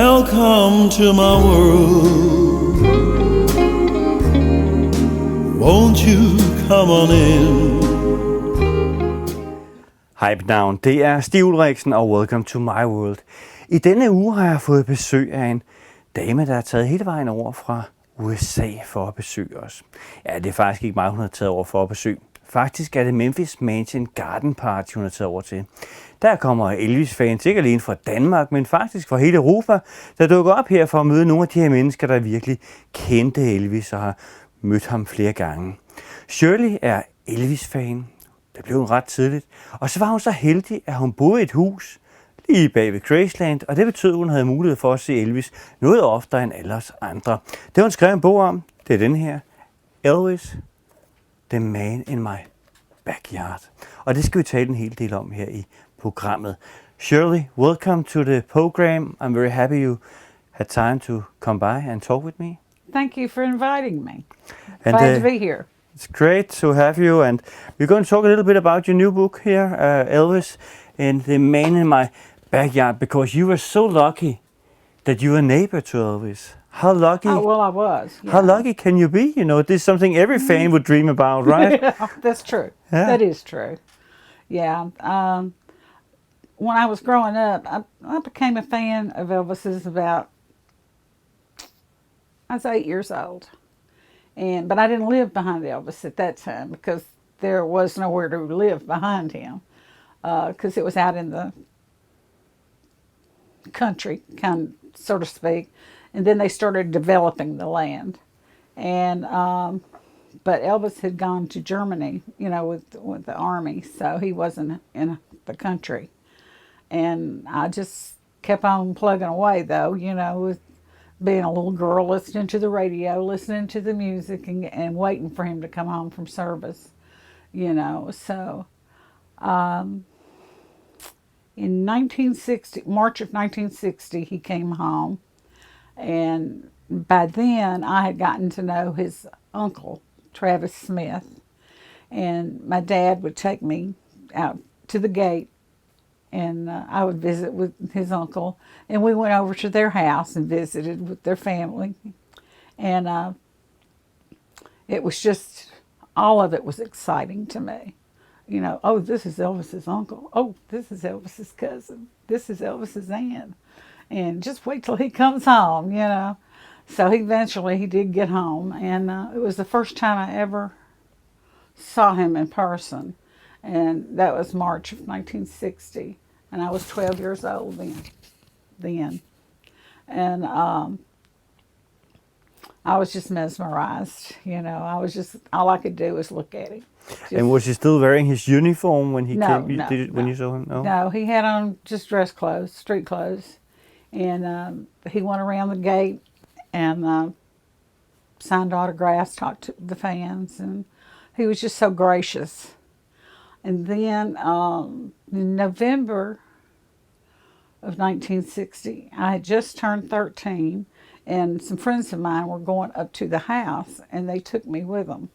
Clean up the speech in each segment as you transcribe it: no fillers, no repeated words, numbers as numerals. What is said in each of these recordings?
Welcome to my world. Won't you come on in? Hej, mit navn det er Stig Ulrichsen, og welcome to my world. I denne uge har jeg fået besøg af en dame, der er taget hele vejen over fra USA for at besøge os. Ja, det er faktisk ikke mig, hun har taget over for at besøge. Faktisk er det Memphis Mansion Garden Party, hun har taget over til. Der kommer Elvis-fans, ikke alene fra Danmark, men faktisk fra hele Europa, der dukker op her for at møde nogle af de her mennesker, der virkelig kendte Elvis og har mødt ham flere gange. Shirley er Elvis-fan. Det blev hun ret tidligt. Og så var hun så heldig, at hun boede i et hus lige bag ved Graceland, og det betød, at hun havde mulighed for at se Elvis noget oftere end alle os andre. Det hun skrev en bog om, det er den her. Elvis, the man in my backyard. Og det skal vi tale en hel del om her i programmet. Shirley, welcome to the program. I'm very happy you had time to come by and talk with me. Thank you for inviting me. Glad to be here. It's great to have you, and we're going to talk a little bit about your new book here, Elvis and the Man in My Backyard, because you were so lucky that you were a neighbor to Elvis. How lucky? Oh, well, I was. Yeah. How lucky can you be? You know, this is something every fan would dream about, right? Yeah, that's true. Yeah. That is true. Yeah. When I was growing up, I became a fan of Elvis's about, I was 8 years old. But I didn't live behind Elvis at that time because there was nowhere to live behind him because it was out in the country, kind of, so to speak. And then they started developing the land. And but Elvis had gone to Germany, you know, with the army, so he wasn't in the country. And I just kept on plugging away, though, you know, with being a little girl, listening to the radio, listening to the music, and waiting for him to come home from service, you know. So in 1960, March of 1960, he came home. And by then, I had gotten to know his uncle, Travis Smith. And my dad would take me out to the gate, and I would visit with his uncle. And we went over to their house and visited with their family. And it was just, all of it was exciting to me. You know, oh, this is Elvis's uncle. Oh, this is Elvis's cousin. This is Elvis's aunt. And just wait till he comes home, you know. So eventually he did get home. And it was the first time I ever saw him in person. And that was March of 1960. And I was 12 years old then. And I was just mesmerized, you know. I was just, all I could do was look at him. And was he still wearing his uniform when he came? No, When you saw him? No, he had on just dress clothes, street clothes. And he went around the gate and signed autographs, talked to the fans, and he was just so gracious. And then in November of 1960, I had just turned 13, and some friends of mine were going up to the house, and they took me with them.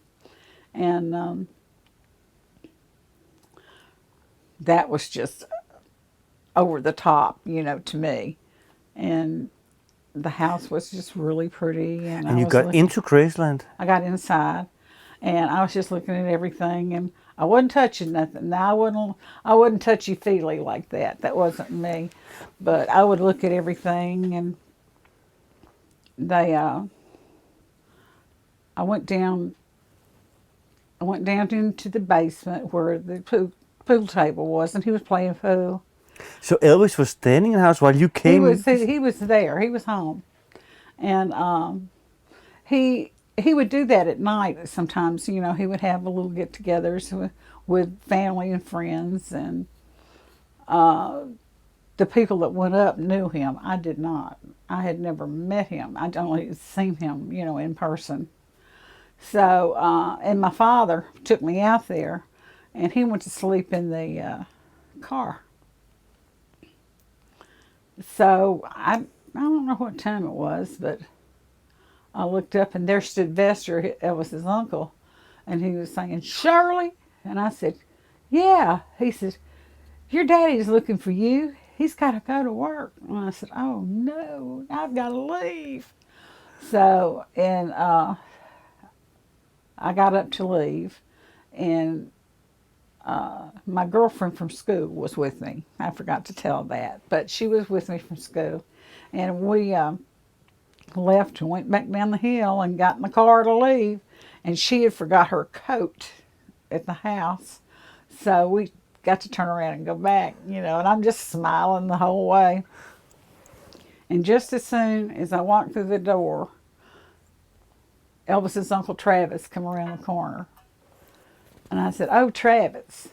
And that was just over the top, you know, to me. And the house was just really pretty. And you got into Graceland? I got inside, and I was just looking at everything, and I wasn't touching nothing. Now, I wasn't touchy-feely like that. That wasn't me. But I would look at everything, and I went down into the basement where the pool table was, and he was playing pool. So Elvis was standing in the house while you came? He was there. He was home. And he would do that at night sometimes. You know, he would have a little get-togethers with family and friends. And the people that went up knew him. I did not. I had never met him. I'd only seen him, you know, in person. So, and my father took me out there, and he went to sleep in the car. So I don't know what time it was, but I looked up, and there stood Vester, Elvis's uncle, and he was saying, "Shirley?" And I said, "Yeah." He said, "Your daddy's looking for you. he's got to go to work. And I said, oh no, I've got to leave. So, and I got up to leave, and my girlfriend from school was with me. I forgot to tell that, but she was with me from school, and we left and went back down the hill and got in the car to leave, and she had forgot her coat at the house, so we got to turn around and go back, and I'm just smiling the whole way. And just as soon as I walked through the door, Elvis's Uncle Travis come around the corner. And I said, oh, Travis.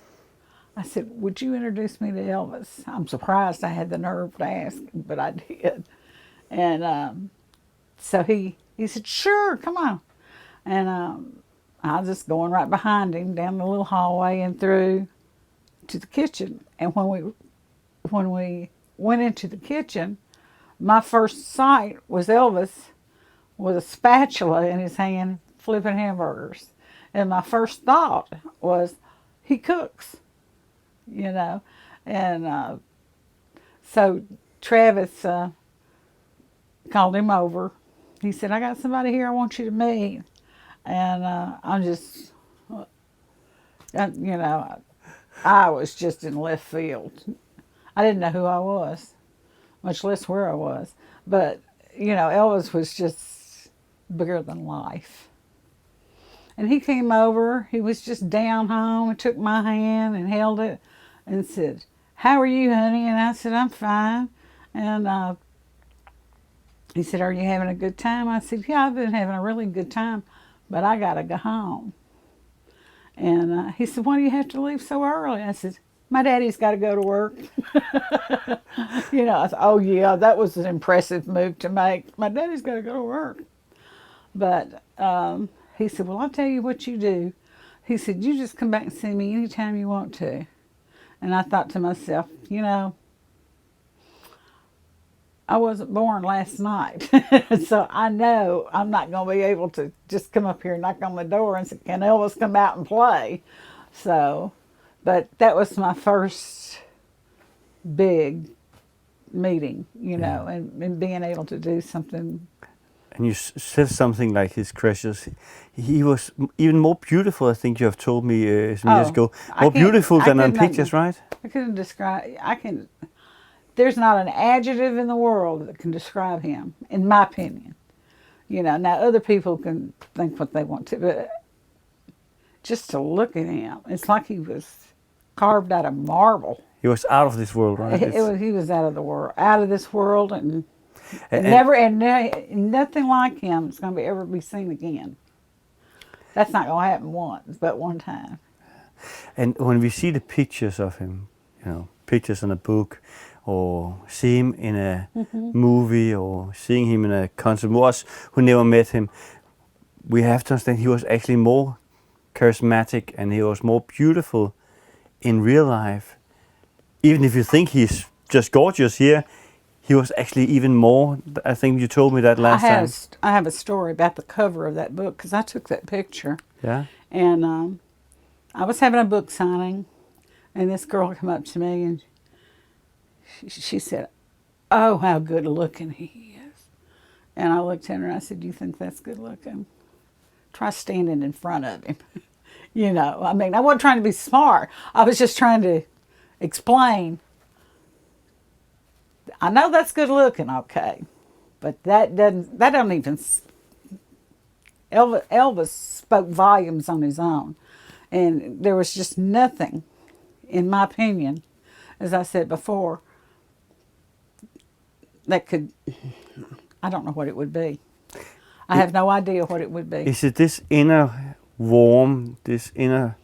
I said, would you introduce me to Elvis? I'm surprised I had the nerve to ask him, but I did. And so he said, sure, come on. And I was just going right behind him down the little hallway and through to the kitchen. And when we went into the kitchen, my first sight was Elvis with a spatula in his hand flipping hamburgers. And my first thought was, he cooks, And so Travis called him over. He said, I got somebody here I want you to meet. And I'm just, I was just in left field. I didn't know who I was, much less where I was. But, Elvis was just bigger than life. And he came over, he was just down home, and took my hand and held it and said, how are you, honey? And I said, I'm fine. And he said, are you having a good time? I said, yeah, I've been having a really good time, but I got to go home. And he said, why do you have to leave so early? I said, my daddy's got to go to work. I said, oh yeah, that was an impressive move to make. My daddy's got to go to work. But he said, well, I'll tell you what you do. He said, you just come back and see me anytime you want to. And I thought to myself, I wasn't born last night. So I know I'm not going to be able to just come up here and knock on the door and say, can Elvis come out and play? So, but that was my first big meeting, and being able to do something. And you said something like his crushes. He was even more beautiful, I think you have told me some years ago. More beautiful than on pictures, right? I couldn't describe, there's not an adjective in the world that can describe him, in my opinion. Now other people can think what they want to, but just to look at him, it's like he was carved out of marble. He was out of this world, right? He was out of the world, out of this world, and nothing like him is going to ever be seen again. That's not going to happen once, but one time. And when we see the pictures of him, pictures in a book, or see him in a movie, or seeing him in a concert, us who never met him, we have to understand he was actually more charismatic and he was more beautiful in real life. Even if you think he's just gorgeous here, he was actually even more. I think you told me that last time. I have a story about the cover of that book because I took that picture. Yeah. And I was having a book signing, and this girl came up to me and she said, "Oh, how good looking he is." And I looked at her and I said, "Do you think that's good looking? Try standing in front of him." I wasn't trying to be smart. I was just trying to explain. I know that's good looking, okay, but that don't even. Elvis spoke volumes on his own, and there was just nothing, in my opinion, as I said before, that could. I don't know what it would be. I have no idea what it would be. Is it this inner warmth, this inner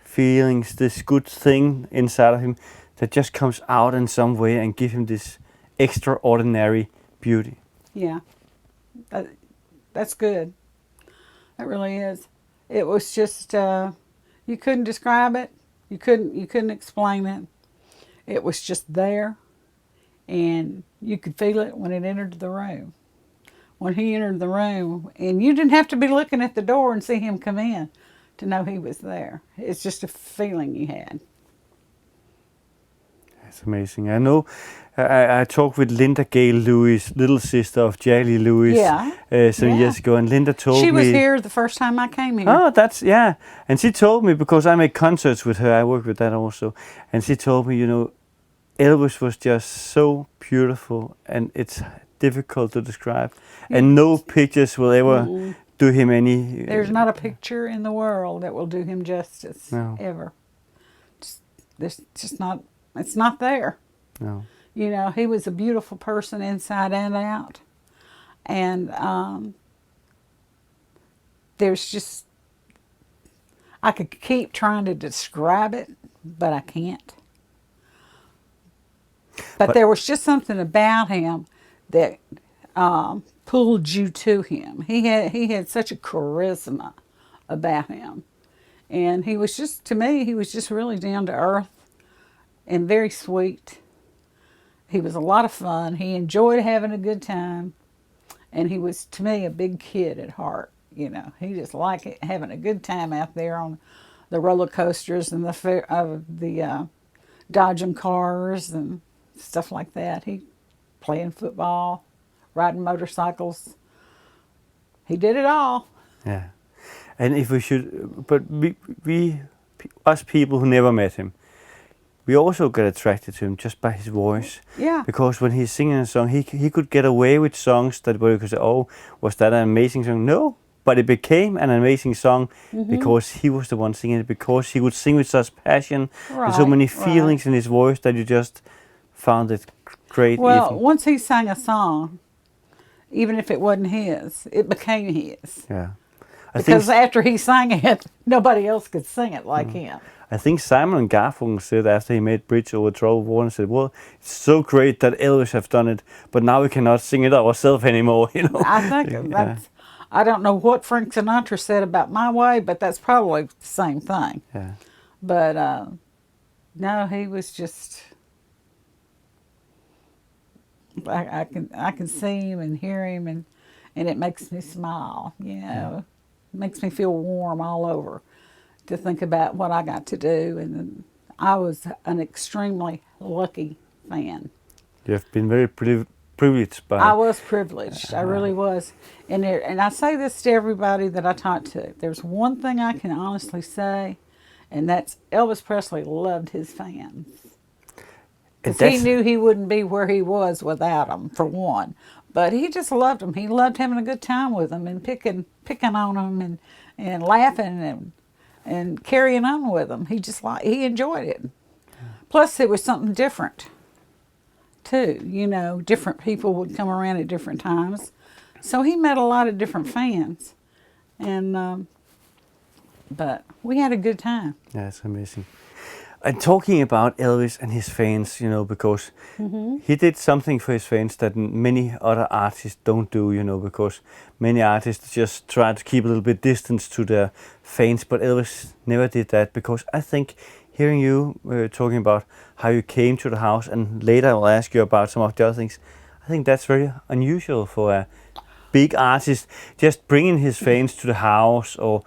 feelings, this good thing inside of him that just comes out in some way and give him this extraordinary beauty? Yeah, that's good. That really is. It was just you couldn't describe it. You couldn't explain it. It was just there, and you could feel it when it entered the room. When he entered the room, and you didn't have to be looking at the door and see him come in to know he was there. It's just a feeling you had. It's amazing. I know. I talked with Linda Gale Lewis, little sister of Jerry Lewis, some years ago, and Linda told me she was here the first time I came here. Oh, that's and she told me, because I make concerts with her, I work with that also, and she told me, Elvis was just so beautiful, and it's difficult to describe, and no pictures will ever do him any. There's not a picture in the world that will do him justice ever. There's just not. It's not there. No. He was a beautiful person inside and out, and there's just. I could keep trying to describe it, but I can't. But there was just something about him that pulled you to him. He had such a charisma about him, and he was just, to me, he was just really down to earth and very sweet. He was a lot of fun. He enjoyed having a good time, and he was, to me, a big kid at heart. He just liked having a good time out there on the roller coasters and the Dodgem cars and stuff like that. He playing football, riding motorcycles. He did it all. Yeah, and if we should, but we us people who never met him, we also get attracted to him just by his voice. Yeah. Because when he's singing a song, he could get away with songs that where you could say, "Oh, was that an amazing song?" No, but it became an amazing song because he was the one singing it. Because he would sing with such passion and so many feelings in his voice that you just found it great. Well, once he sang a song, even if it wasn't his, it became his. Yeah. Because after he sang it, nobody else could sing it like him. I think Simon and Garfunkel said after he made Bridge Over Troubled Water, said, "Well, it's so great that Elvis have done it, but now we cannot sing it ourselves anymore." I think that's. I don't know what Frank Sinatra said about My Way, but that's probably the same thing. Yeah. But no, he was just. I can see him and hear him, and it makes me smile. It makes me feel warm all over to think about what I got to do, and I was an extremely lucky fan. You have been very privileged by. I was privileged. I really was, and I say this to everybody that I talk to. There's one thing I can honestly say, and that's Elvis Presley loved his fans. Because he knew he wouldn't be where he was without them, for one. But he just loved them. He loved having a good time with them and picking on them and laughing and carrying on with them. He enjoyed it. Plus, it was something different, too. Different people would come around at different times. So he met a lot of different fans. And but we had a good time. Yeah, it's amazing. And talking about Elvis and his fans, because he did something for his fans that many other artists don't do, because many artists just try to keep a little bit distance to their fans, but Elvis never did that, because I think hearing you talking about how you came to the house, and later I'll ask you about some of the other things, I think that's very unusual for a big artist, just bringing his fans to the house, or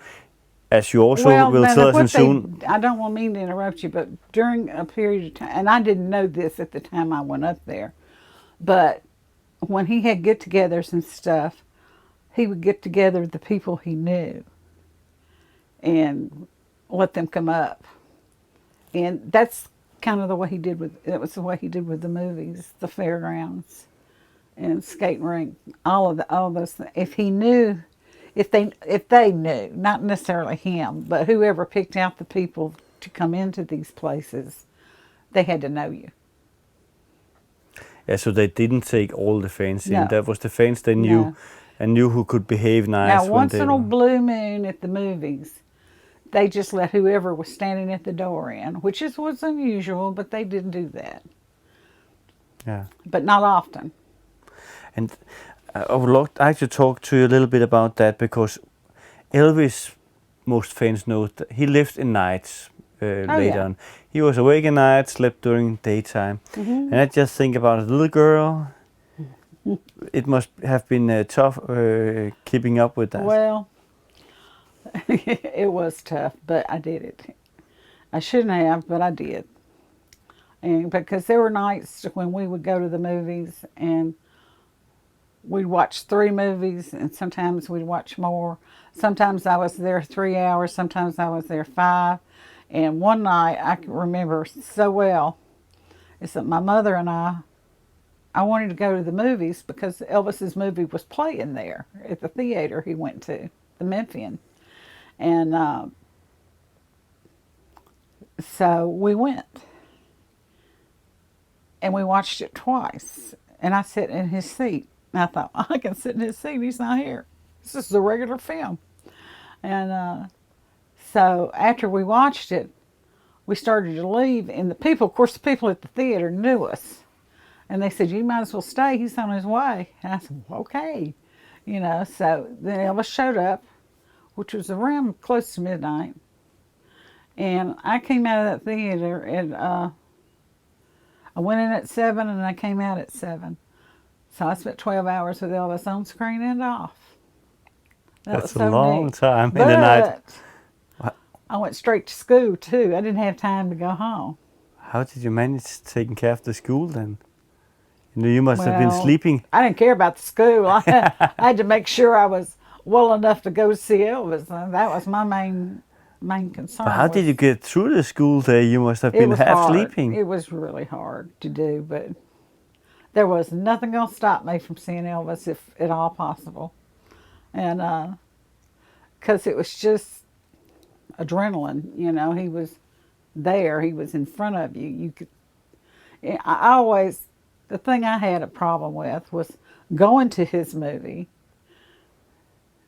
as you also will tell us soon. I don't mean to interrupt you, but during a period of time, and I didn't know this at the time I went up there, but when he had get-togethers and stuff, he would get together the people he knew and let them come up. And that's kind of the way he did it was the way he did with the movies, the fairgrounds, and skating rink, all those things. If he knew. If they knew, not necessarily him, but whoever picked out the people to come into these places, they had to know you. Yeah, so they didn't take all the fans in. That was the fans they knew and knew who could behave nice. Now, once in a blue moon at the movies, they just let whoever was standing at the door in, which was unusual, but they didn't do that. Yeah. But not often. And I would like to talk to you a little bit about that, because Elvis, most fans know that he lived in nights later on. He was awake at night, slept during daytime. And I just think about a little girl. It must have been tough keeping up with that. Well, it was tough, but I did it. I shouldn't have, but I did. And because there were nights when we would go to the movies and we'd watch 3 movies, and sometimes we'd watch more. Sometimes I was there 3 hours, sometimes I was there 5. And one night I can remember so well is that my mother and I wanted to go to the movies because Elvis's movie was playing there at the theater he went to, the Memphian. And so we went. And we watched it twice. And I sat in his seat. And I thought, I can sit in his seat. He's not here. This is a regular film. And so after we watched it, we started to leave. And the people, of course, the people at the theater knew us. And they said, you might as well stay. He's on his way. And I said, okay. You know, so then Elvis showed up, which was around close to midnight. And I came out of that theater and I went in at 7 and I came out at 7. So I spent 12 hours with Elvis on screen and off. That's a long time in the night. I went straight to school too. I didn't have time to go home. How did you manage taking care of the school then? You know, you must have been sleeping. I didn't care about the school. I had to make sure I was well enough to go see Elvis. That was my main concern. But how did you get through the school day? You must have been half sleeping. It was really hard to do, but there was nothing going to stop me from seeing Elvis if at all possible. And because it was just adrenaline, you know, he was there, he was in front of you. You could. I always, the thing I had a problem with was going to his movie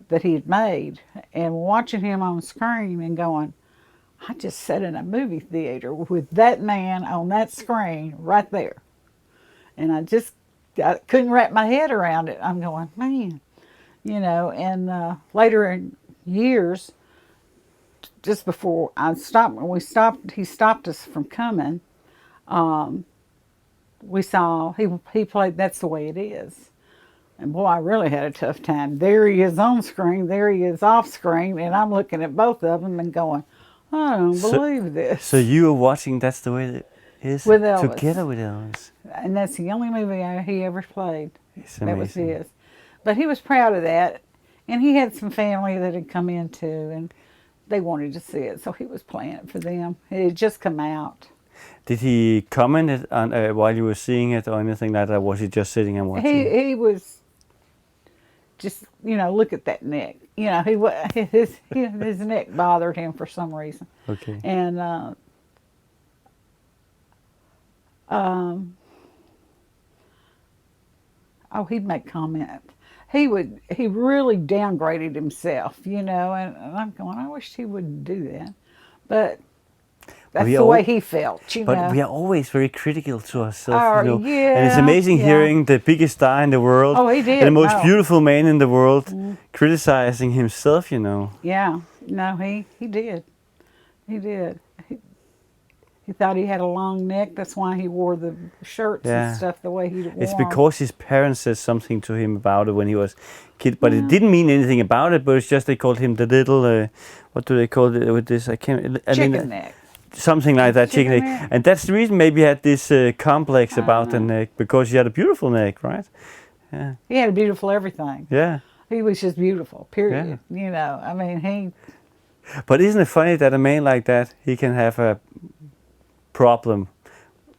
that he had made and watching him on screen and going, I just sat in a movie theater with that man on that screen right there. And I couldn't wrap my head around it. I'm going, man, you know, and later in years, just before I stopped, when he stopped us from coming, we saw, he played That's the Way It Is. And boy, I really had a tough time. There he is on screen, there he is off screen, and I'm looking at both of them and going, I don't believe this. So you were watching That's the Way It Is with Elvis. Together with Elvis. And that's the only movie he ever played. It's that was amazing. his. But he was proud of that. And he had some family that had come in too, and they wanted to see it, so he was playing it for them. It had just come out. Did he comment on while you were seeing it or anything like that? Was he just sitting and watching? He was just, you know, look at that neck. You know, his neck bothered him for some reason. Okay. And he'd make comments. He really downgraded himself, you know, and I'm going, I wish he wouldn't do that. But that's the way he felt, you know. But we are always very critical to ourselves, you know. Yeah, and it's amazing hearing the biggest star in the world, he did, and the most beautiful man in the world, criticizing himself, you know. Yeah, no, he did. He did. He thought he had a long neck. That's why he wore the shirts and stuff the way he wore. It's because his parents said something to him about it when he was a kid, but it didn't mean anything about it. But it's just they called him the little, what do they call it with this? Chicken neck. Something like that, chicken neck. And that's the reason maybe he had this complex about the neck, because he had a beautiful neck, right? Yeah. He had a beautiful everything. Yeah. He was just beautiful, period. Yeah. You know, I mean, But isn't it funny that a man like that, he can have a problem,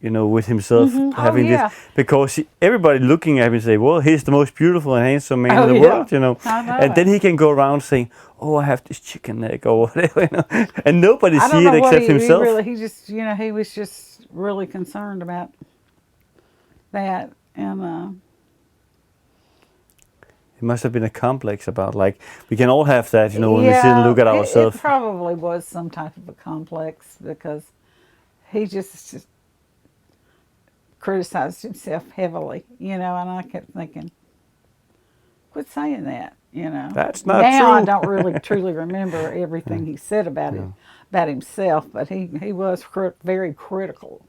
you know, with himself having this, because everybody looking at him and say, well, he's the most beautiful and handsome man in the world, you know. And then he can go around saying, oh, I have this chicken neck or whatever, you know, and nobody see it except himself. He just, you know, he was just really concerned about that. And it must have been a complex about, like, we can all have that, you know, when we sit and look at ourselves. It probably was some type of a complex, because he just criticized himself heavily, you know, and I kept thinking, quit saying that, you know. That's not true. Now I don't really truly remember everything he said about it, about himself, but he was very critical.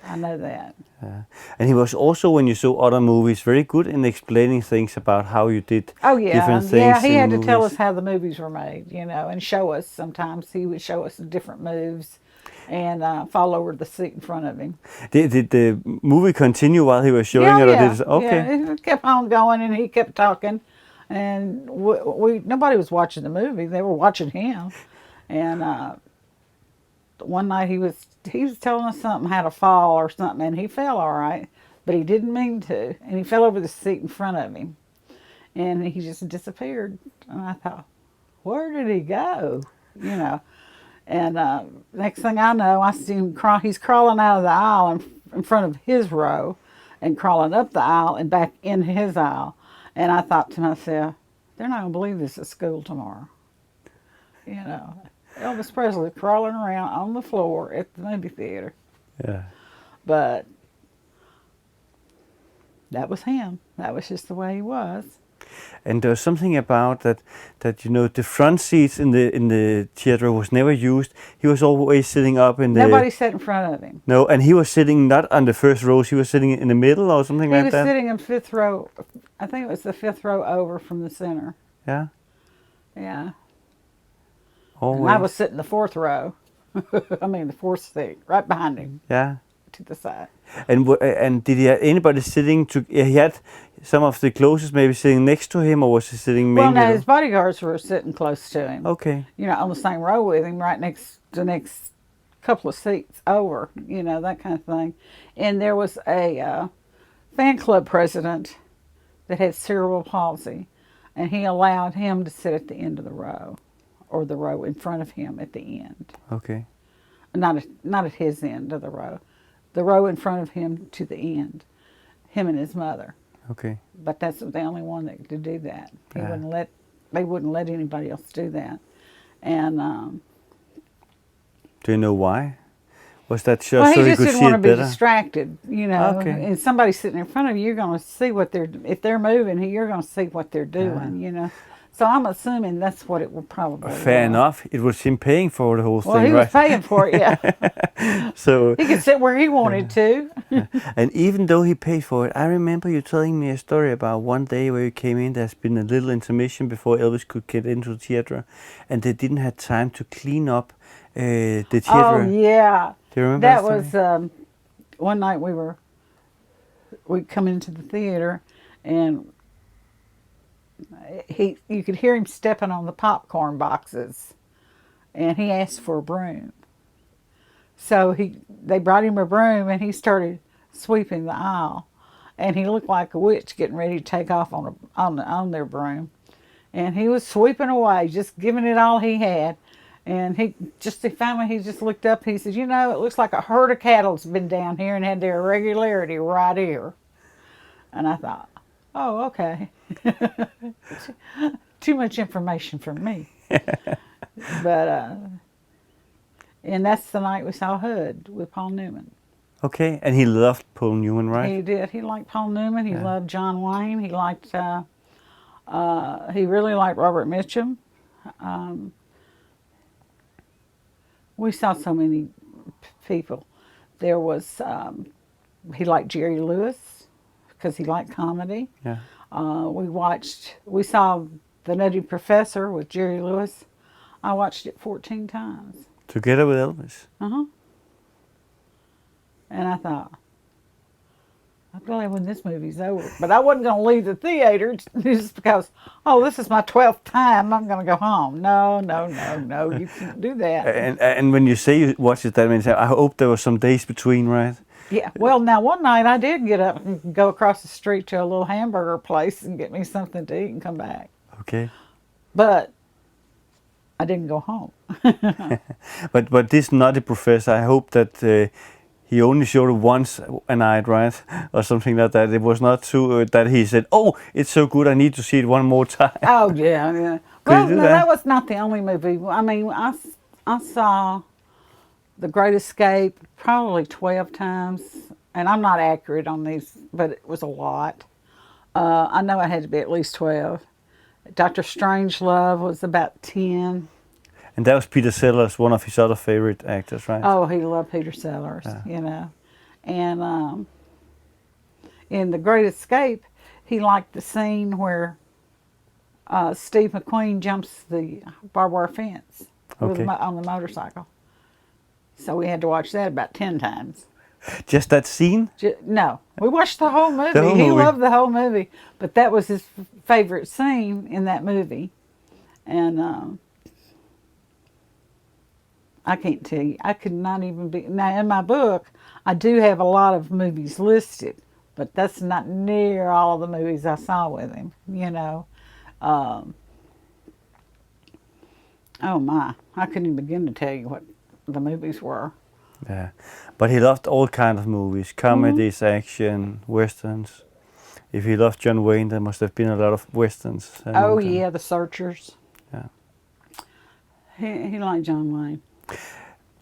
I know that. And he was also, when you saw other movies, very good in explaining things about how you did different things. Yeah, he had to tell us how the movies were made, you know, and show us. Sometimes he would show us different moves. and fall over the seat in front of him. Did the movie continue while he was showing Yeah, it? Or yeah, did it, okay. yeah. It kept on going, and he kept talking, and nobody was watching the movie. They were watching him, and one night he was telling us something how to fall or something, and he fell all right, but he didn't mean to, and he fell over the seat in front of him, and he just disappeared. And I thought, where did he go? You know. And next thing I know, I see him he's crawling out of the aisle in front of his row, and crawling up the aisle and back in his aisle. And I thought to myself, they're not going to believe this at school tomorrow. You know, Elvis Presley crawling around on the floor at the movie theater. Yeah. But that was him. That was just the way he was. And there was something about that you know, the front seats in the theater was never used. He was always sitting up in the... Nobody sat in front of him. No, and he was sitting not on the first rows, he was sitting in the middle or something like that? He was sitting in fifth row. I think it was the fifth row over from the center. Yeah? Yeah. Always. And I was sitting the fourth row. I mean the fourth seat, right behind him. Yeah. To the side. And did he have anybody sitting to... He had some of the closest maybe sitting next to him, or was he sitting mainly... Well, no, his bodyguards were sitting close to him. Okay. You know, on the same row with him, right next to the next couple of seats over, you know, that kind of thing. And there was a fan club president that had cerebral palsy, and he allowed him to sit at the end of the row, or the row in front of him at the end. Okay. Not at his end of the row. The row in front of him to the end, him and his mother. Okay. But that's the only one that could do that. Yeah. They wouldn't let anybody else do that. And do you know why? Was that just well, so he he just could didn't see want it to be better? distracted, you know. Okay. And somebody sitting in front of you, you're going to see what if they're moving, you're going to see what they're doing, you know. So I'm assuming that's what it would probably. Fair enough. It was him paying for the whole Well, thing, he right? was paying for it, yeah. So. He could sit where he wanted to. And even though he paid for it, I remember you telling me a story about one day where you came in. There's been a little intermission before Elvis could get into the theater, and they didn't have time to clean up the theater. Oh yeah. Do you remember that that was one night we'd come into the theater, and you could hear him stepping on the popcorn boxes, and he asked for a broom. So they brought him a broom, and he started sweeping the aisle, and he looked like a witch getting ready to take off on their broom, and he was sweeping away, just giving it all he had. And finally he just looked up. He said, "You know, it looks like a herd of cattle's been down here and had their irregularity right here." And I thought, "Oh, okay." Too much information for me. But and that's the night we saw Hood with Paul Newman. Okay, and he loved Paul Newman, right? He did. He liked Paul Newman. He loved John Wayne. He liked. He really liked Robert Mitchum. We saw so many people. There was, he liked Jerry Lewis because he liked comedy. Yeah. We saw The Nutty Professor with Jerry Lewis. I watched it 14 times. Together with Elvis? Uh-huh. And I thought, I'm glad when this movie's over. But I wasn't going to leave the theater just because, this is my 12th time, I'm going to go home. No, you can't do that. And when you say you watched it that many times, I hope there were some days between, right? Yeah, well, now one night I did get up and go across the street to a little hamburger place and get me something to eat and come back. Okay. But I didn't go home. But this Nutty Professor, I hope that he only showed it once a night, right? Or something like that. It was not too that he said, "Oh, it's so good, I need to see it one more time." Oh, yeah. Well, no, that was not the only movie. I mean, I saw The Great Escape probably 12 times. And I'm not accurate on these, but it was a lot. I know it had to be at least 12. Dr. Strangelove was about 10. And that was Peter Sellers, one of his other favorite actors, right? Oh, he loved Peter Sellers, you know. And in The Great Escape, he liked the scene where Steve McQueen jumps the barbed wire fence Okay. on the motorcycle. So we had to watch that about 10 times. Just that scene? No, we watched the whole movie. whole He movie. loved the whole movie, but that was his favorite scene in that movie. And I can't tell you. I could not even be. Now, in my book, I do have a lot of movies listed, but that's not near all of the movies I saw with him, Oh my, I couldn't even begin to tell you what the movies were. Yeah. But he loved all kind of movies, comedies, action, westerns. If he loved John Wayne, there must have been a lot of westerns. Oh among them. yeah, The Searchers. Yeah. He liked John Wayne.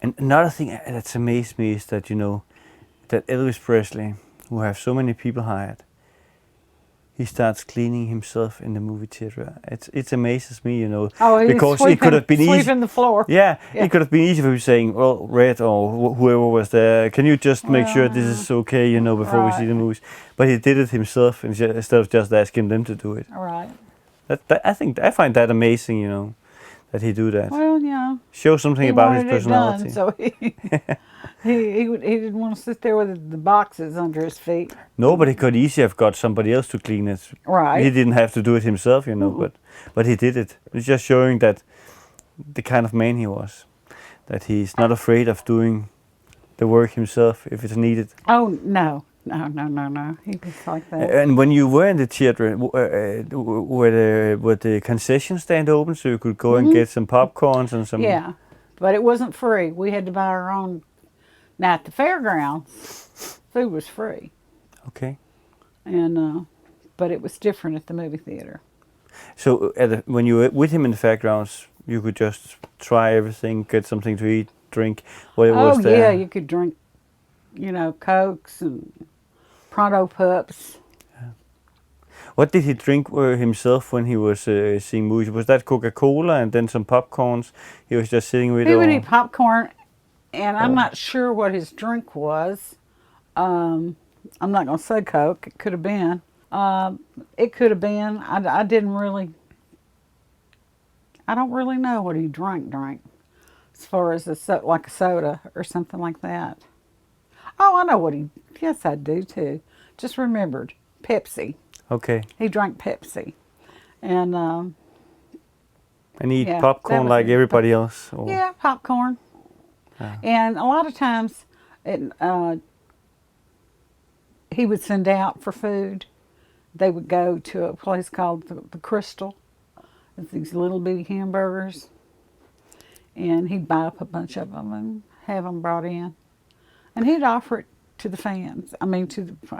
And another thing that's amazed me is that, that Elvis Presley, who have so many people hired, he starts cleaning himself in the movie theater. It amazes me, Oh, he because was it could have been easy. sweeping the floor. Yeah, it could have been easy for him saying, well, Red or whoever was there, can you just make sure this is okay, before we see the movies. But he did it himself instead of just asking them to do it. All right. I find that amazing, that he do that. Well, yeah. Show something He about his wanted it done, personality. so he didn't want to sit there with the boxes under his feet. No, but he could easily have got somebody else to clean it. Right. He didn't have to do it himself, but he did it. It's just showing that the kind of man he was, that he's not afraid of doing the work himself if it's needed. Oh no. He was like that. And when you were in the theater, were the concession stand open so you could go and get some popcorns and some? Yeah, but it wasn't free. We had to buy our own. Now at the fairgrounds, food was free. Okay. And but it was different at the movie theater. So when you were with him in the fairgrounds, you could just try everything, get something to eat, drink. What was there? Yeah, you could drink, Cokes and Pronto Pups. What did he drink himself when he was seeing movies? Was that Coca-Cola and then some popcorns? He was just sitting with. He would eat popcorn, and I'm not sure what his drink was. I'm not going to say Coke. It could have been. It could have been. I didn't really. I don't really know what he drank, as far as like a soda or something like that. Oh, I know what he. Yes, I do too. Just remembered Pepsi. Okay. He drank Pepsi, and eat yeah, popcorn like everybody else. Or? Yeah, popcorn. Yeah. And a lot of times, he would send out for food. They would go to a place called the Crystal. It's these little bitty hamburgers. And he'd buy up a bunch of them and have them brought in. And he'd offer it to the fans. I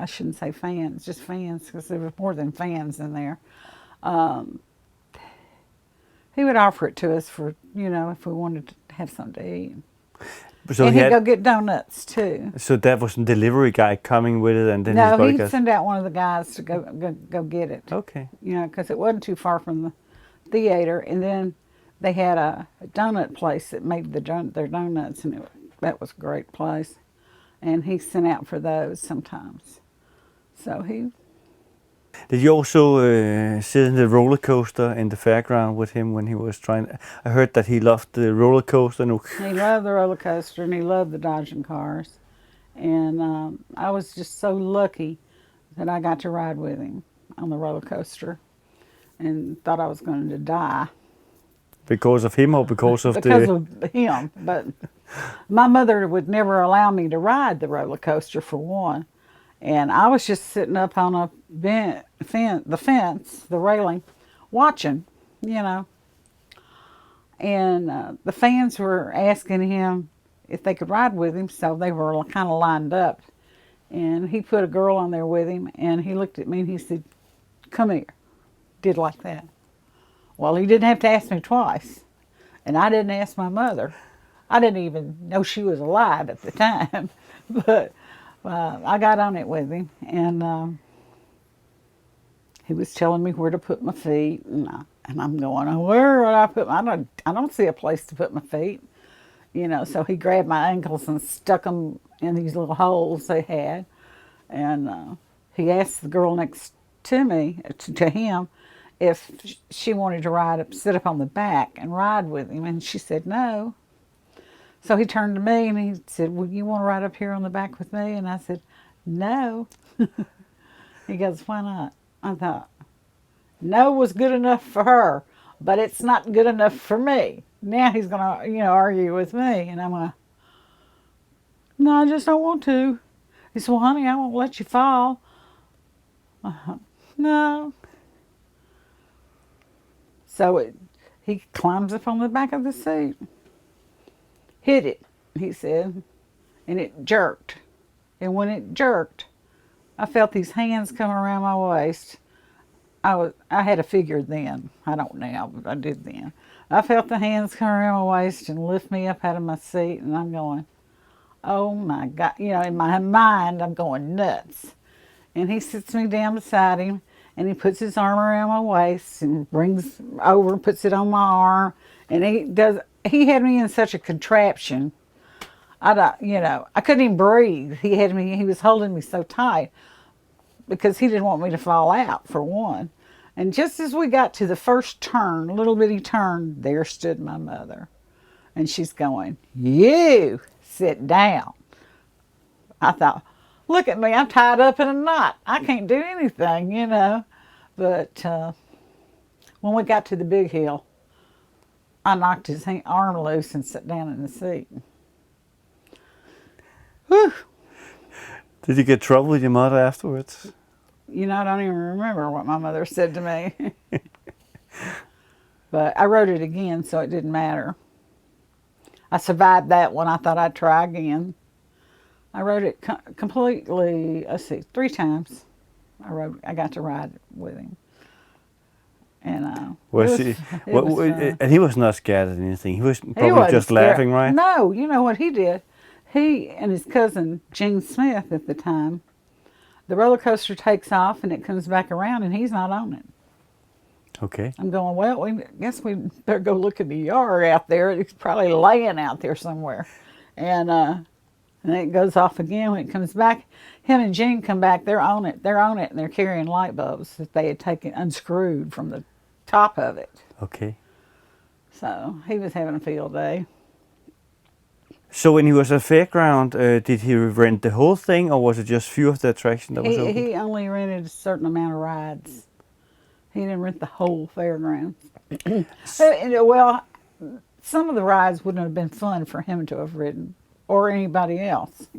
shouldn't say fans, just fans, because there was more than fans in there. He would offer it to us for, if we wanted to have something to eat. So and he'd go get donuts too. So that was a delivery guy coming with it, and then no, he'd send out one of the guys to go get it. Okay. Because it wasn't too far from the theater, and then they had a donut place that made their donuts, and that was a great place. And he sent out for those sometimes. So he. Did you also sit in the roller coaster in the fairground with him when he was trying? I heard that he loved the roller coaster. He loved the roller coaster, and he loved the dodging cars. And I was just so lucky that I got to ride with him on the roller coaster, and thought I was going to die. Because of him or because of because of him. But my mother would never allow me to ride the roller coaster, for one. And I was just sitting up on the fence, the railing, watching, And the fans were asking him if they could ride with him, so they were kind of lined up. And he put a girl on there with him, and he looked at me and he said, "Come here." Did like that. Well, he didn't have to ask me twice. And I didn't ask my mother. I didn't even know she was alive at the time. But I got on it with him, and he was telling me where to put my feet, and I'm going, where would I put I don't see a place to put my feet. So he grabbed my ankles and stuck them in these little holes they had. And he asked the girl next to me, to him, if she wanted to sit up on the back and ride with him, and she said no. So he turned to me and he said, well, you want to ride up here on the back with me? And I said, no. He goes, why not? I thought, no was good enough for her, but it's not good enough for me. Now he's going to, argue with me. And I'm going, no, I just don't want to. He said, well, honey, I won't let you fall. No. So he climbs up on the back of the seat. Hit it, he said, and it jerked. And when it jerked, I felt these hands come around my waist. I had a figure then. I don't now, but I did then. I felt the hands come around my waist and lift me up out of my seat, and I'm going, oh my God. In my mind, I'm going nuts. And he sits me down beside him, and he puts his arm around my waist and brings over and puts it on my arm. And he had me in such a contraption. I couldn't even breathe. He was holding me so tight because he didn't want me to fall out, for one. And just as we got to the first turn, little bitty turn, there stood my mother. And she's going, you sit down. I thought, look at me, I'm tied up in a knot. I can't do anything, But when we got to the big hill, I knocked his arm loose and sat down in the seat. Whew. Did you get trouble with your mother afterwards? I don't even remember what my mother said to me. But I wrote it again, so it didn't matter. I survived that one. I thought I'd try again. I wrote it completely, 3 times. I got to ride with him. And and he was not scared of anything. He was probably wasn't just scared. laughing, right? No, you know what he did? He and his cousin, Gene Smith at the time, the roller coaster takes off and it comes back around and he's not on it. Okay. I'm going, well, I guess we better go look in the yard out there. He's probably laying out there somewhere. And then it goes off again. When it comes back, him and Gene come back. They're on it. And they're carrying light bulbs that they had unscrewed from the top of it. Okay. So he was having a field day. So when he was at fairground, did he rent the whole thing, or was it just few of the attractions that was open? He only rented a certain amount of rides. He didn't rent the whole fairgrounds. Well, some of the rides wouldn't have been fun for him to have ridden, or anybody else,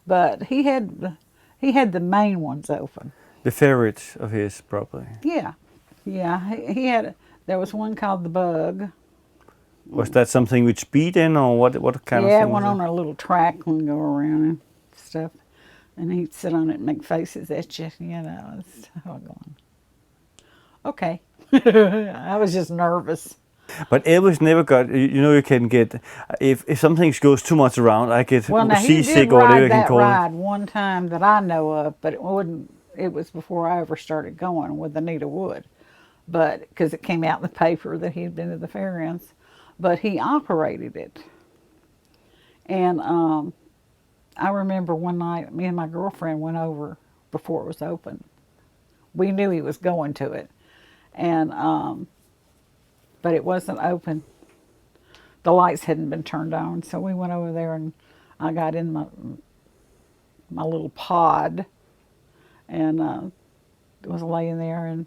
But he had the main ones open. The favorites of his, probably. Yeah. He had. There was one called the Bug. Was that something with speed in, or what kind of thing? Yeah, it went on a little track and go around and stuff. And he'd sit on it and make faces at you, It's all going. Okay. I was just nervous. But Elvis never got, you can get, if something goes too much around, I get seasick or whatever you can call it. He did ride that ride one time that I know of, but it was before I ever started going with Anita Wood. But, because it came out in the paper that he had been to the fairgrounds. But he operated it. And I remember one night, me and my girlfriend went over before it was open. We knew he was going to it. And, but it wasn't open. The lights hadn't been turned on. So we went over there and I got in my little pod and was laying there and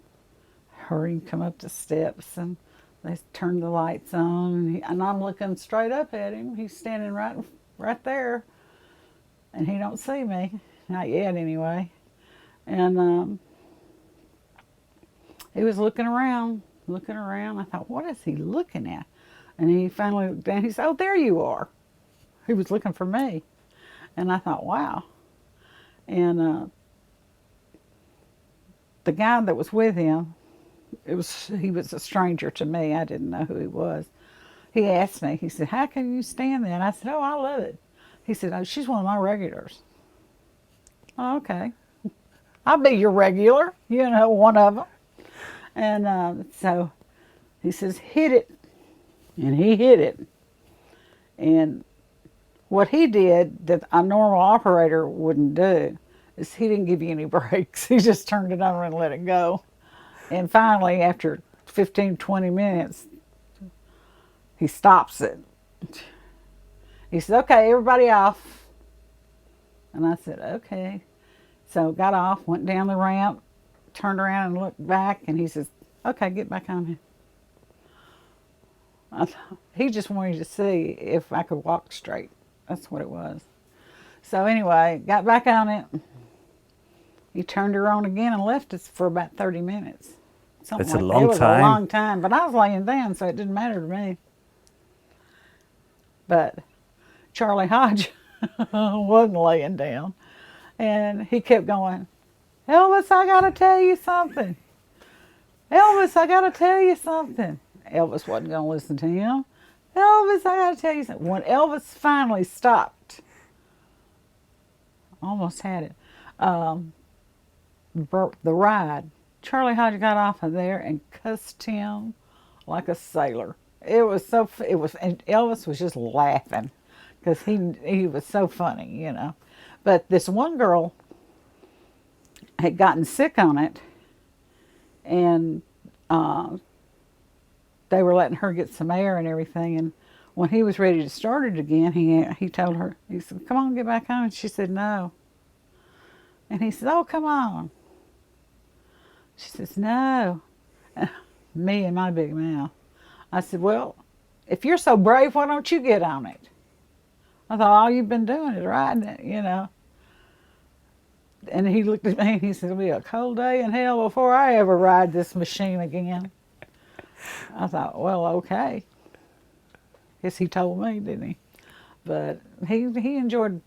heard him come up the steps and they turned the lights on and I'm looking straight up at him. He's standing right there and he don't see me. Not yet anyway. And he was looking around. I thought, what is he looking at? And he finally looked down. He said, oh, there you are. He was looking for me. And I thought, wow. And the guy that was with him, he was a stranger to me. I didn't know who he was. He asked me, he said, how can you stand there? And I said, oh, I love it. He said, oh, she's one of my regulars. Oh, okay. I'll be your regular, one of them. And so he says, hit it. And he hit it. And what he did that a normal operator wouldn't do is he didn't give you any brakes. He just turned it over and let it go. And finally, after 15, 20 minutes, he stops it. He said, okay, everybody off. And I said, okay. So got off, went down the ramp, turned around and looked back, and he says, okay, get back on here. He just wanted to see if I could walk straight. That's what it was. So anyway, got back on it. He turned her on again and left us for about 30 minutes. Something That's a like long that. It was time. a long time, but I was laying down, so it didn't matter to me. But Charlie Hodge wasn't laying down. And he kept going, Elvis, I got to tell you something. Elvis, I got to tell you something. Elvis wasn't going to listen to him. Elvis, I got to tell you something. When Elvis finally stopped, almost had it, the ride, Charlie Hodge got off of there and cussed him like a sailor. And Elvis was just laughing because he was so funny, you know. But this one girl had gotten sick on it, and they were letting her get some air and everything. And when he was ready to start it again, he told her, he said, come on, get back on. And she said, no. And he said, oh, come on. She says, no. Me and my big mouth. I said, well, if you're so brave, why don't you get on it? I thought, all you've been doing is riding it, you know. And he looked at me and he said, it'll be a cold day in hell before I ever ride this machine again. I thought, well, okay. Guess he told me, didn't he? But he enjoyed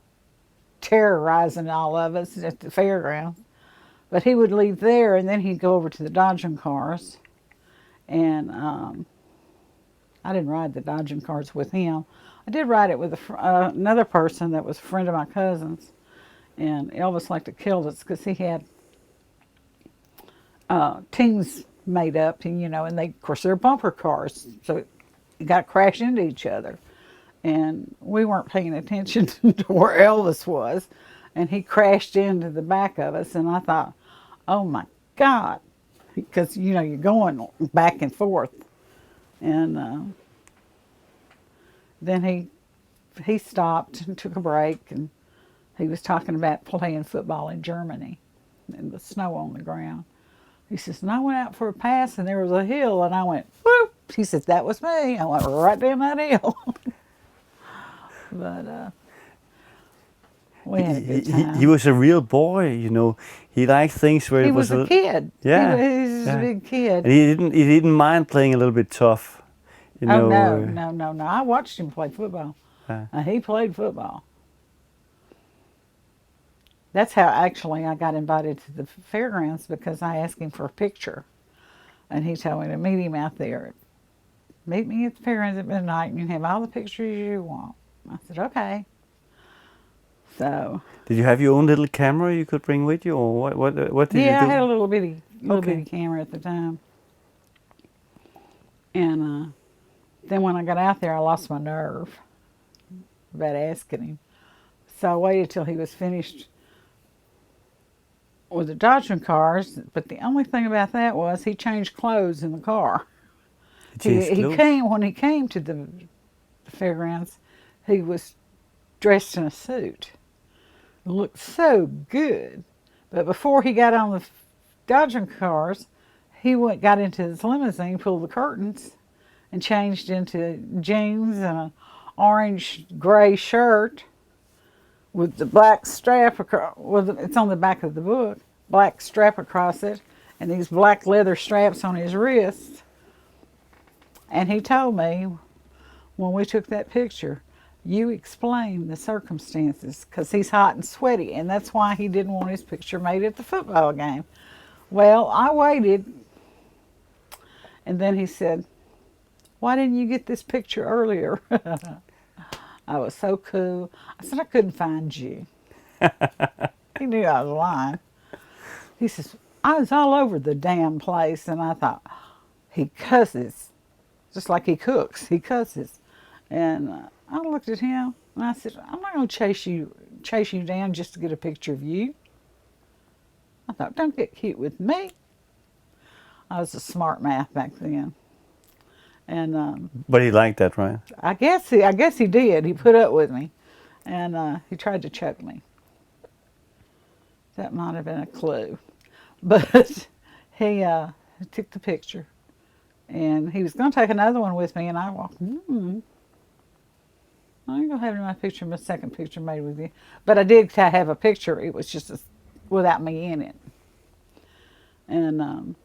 terrorizing all of us at the fairgrounds. But he would leave there and then he'd go over to the dodging cars. And I didn't ride the dodging cars with him. I did ride it with another person that was a friend of my cousin's. And Elvis liked to kill us because he had teams made up, and you know, and of course, they're bumper cars, so it got crashed into each other. And we weren't paying attention to where Elvis was, and he crashed into the back of us. And I thought, oh my God, because you know you're going back and forth. And then he stopped and took a break, and he was talking about playing football in Germany and the snow on the ground. He says, and I went out for a pass and there was a hill and I went, whoop. He says, that was me. I went right down that hill. But we had a good time. He was a real boy, you know. He liked things where He it was a kid. Yeah. He was just a big kid. And he didn't mind playing a little bit tough. You know, No. I watched him play football. He played football. That's how actually I got invited to the fairgrounds, because I asked him for a picture. And he told me to meet him out there. Meet me at the fairgrounds at midnight and you can have all the pictures you want. I said, okay. So. Did you have your own little camera you could bring with you, or what did you do? Yeah, I had a little bitty camera at the time. And then when I got out there, I lost my nerve about asking him. So I waited till he was finished with the dodging cars, but the only thing about that was he changed clothes in the car. When he came to the fairgrounds, he was dressed in a suit. It looked so good. But before he got on the dodging cars, he got into his limousine, pulled the curtains, and changed into jeans and an orange gray shirt with the black strap across. Well, it's on the back of the book. Black strap across it, and these black leather straps on his wrists. And he told me when we took that picture, you explain the circumstances, because he's hot and sweaty, and that's why he didn't want his picture made at the football game. Well, I waited, and then he said, why didn't you get this picture earlier? I was so cool. I said, I couldn't find you. He knew I was lying. He says, I was all over the damn place, and I thought, he cusses. Just like he cooks, he cusses. And I looked at him, and I said, I'm not going to chase you down just to get a picture of you. I thought, don't get cute with me. I was a smart mouth back then. And But he liked that, right? I guess he did. He put up with me, and he tried to choke me. That might have been a clue, but he took the picture, and he was going to take another one with me, and I walked. I ain't gonna have my second picture made with you, but I did have a picture. It was just without me in it, and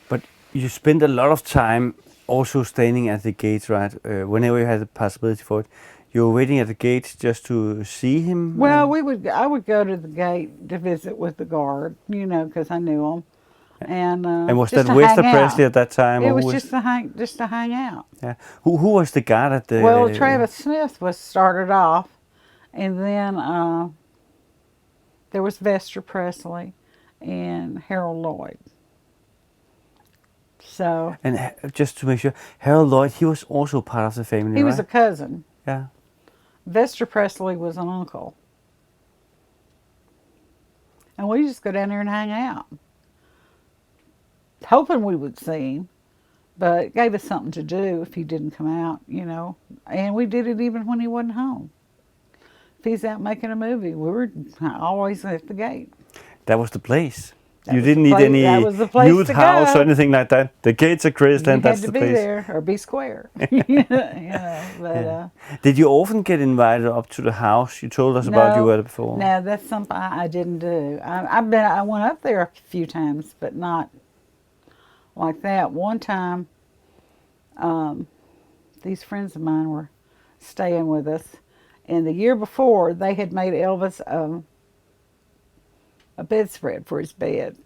But you spent a lot of time also standing at the gates, right? Whenever you had the possibility for it, you were waiting at the gates just to see him. well, I would go to the gate to visit with the guard, because I knew him, and was just that to Wester hang Presley out. at that time? It or was who just to hang out. Yeah. Who was the guard at the? Well, Travis Smith was started off, and then there was Vester Presley and Harold Lloyd. So And just to make sure, Harold Lloyd, he was also part of the family, he was a right? cousin. Yeah. Vester Presley was an uncle. And we just go down there and hang out, hoping we would see him, but it gave us something to do if he didn't come out, And we did it even when he wasn't home. If he's out making a movie, we were always at the gate. That was the place. That You was the didn't need place- any that was the place youth to house go. or anything like that. The gates of You Graceland, had that's to the be place. there or be square. But Did you often get invited up to the house? You told us about you were there before. no, that's something I didn't do. I went up there a few times, but not like that. One time, these friends of mine were staying with us, and the year before they had made Elvis a bedspread for his bed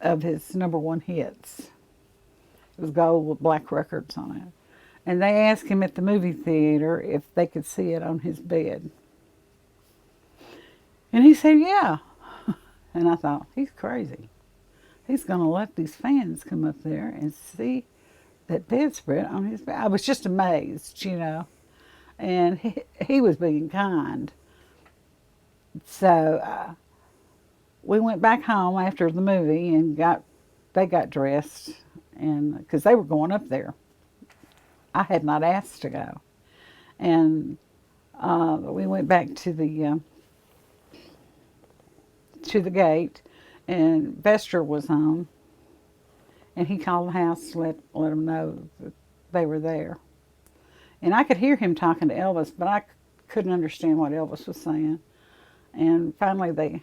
of his #1 hits. It was gold with black records on it. And they asked him at the movie theater if they could see it on his bed. And he said, yeah. And I thought, he's crazy. He's going to let these fans come up there and see that bedspread on his bed. I was just amazed, And he was being kind. So we went back home after the movie and they got dressed, and because they were going up there. I had not asked to go, and we went back to the gate, and Vester was home, and he called the house to let them know that they were there, and I could hear him talking to Elvis, but I couldn't understand what Elvis was saying, and finally they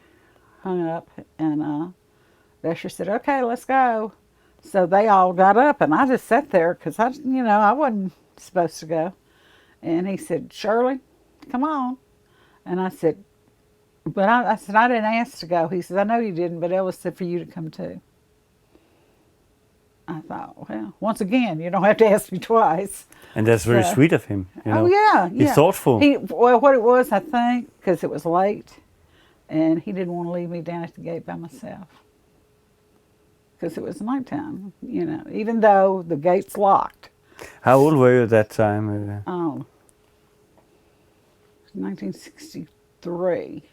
hung up, and Vester said, "Okay, let's go." So they all got up, and I just sat there because I wasn't supposed to go. And he said, "Shirley, come on." And I said, "But I said I didn't ask to go." He said, "I know you didn't, but Elvis said for you to come too." I thought, well, once again, you don't have to ask me twice. And that's very sweet of him. Oh yeah, He's thoughtful. Well, what it was, I think, because it was late, and he didn't want to leave me down at the gate by myself. Because it was nighttime, even though the gate's locked. How old were you at that time? 1963.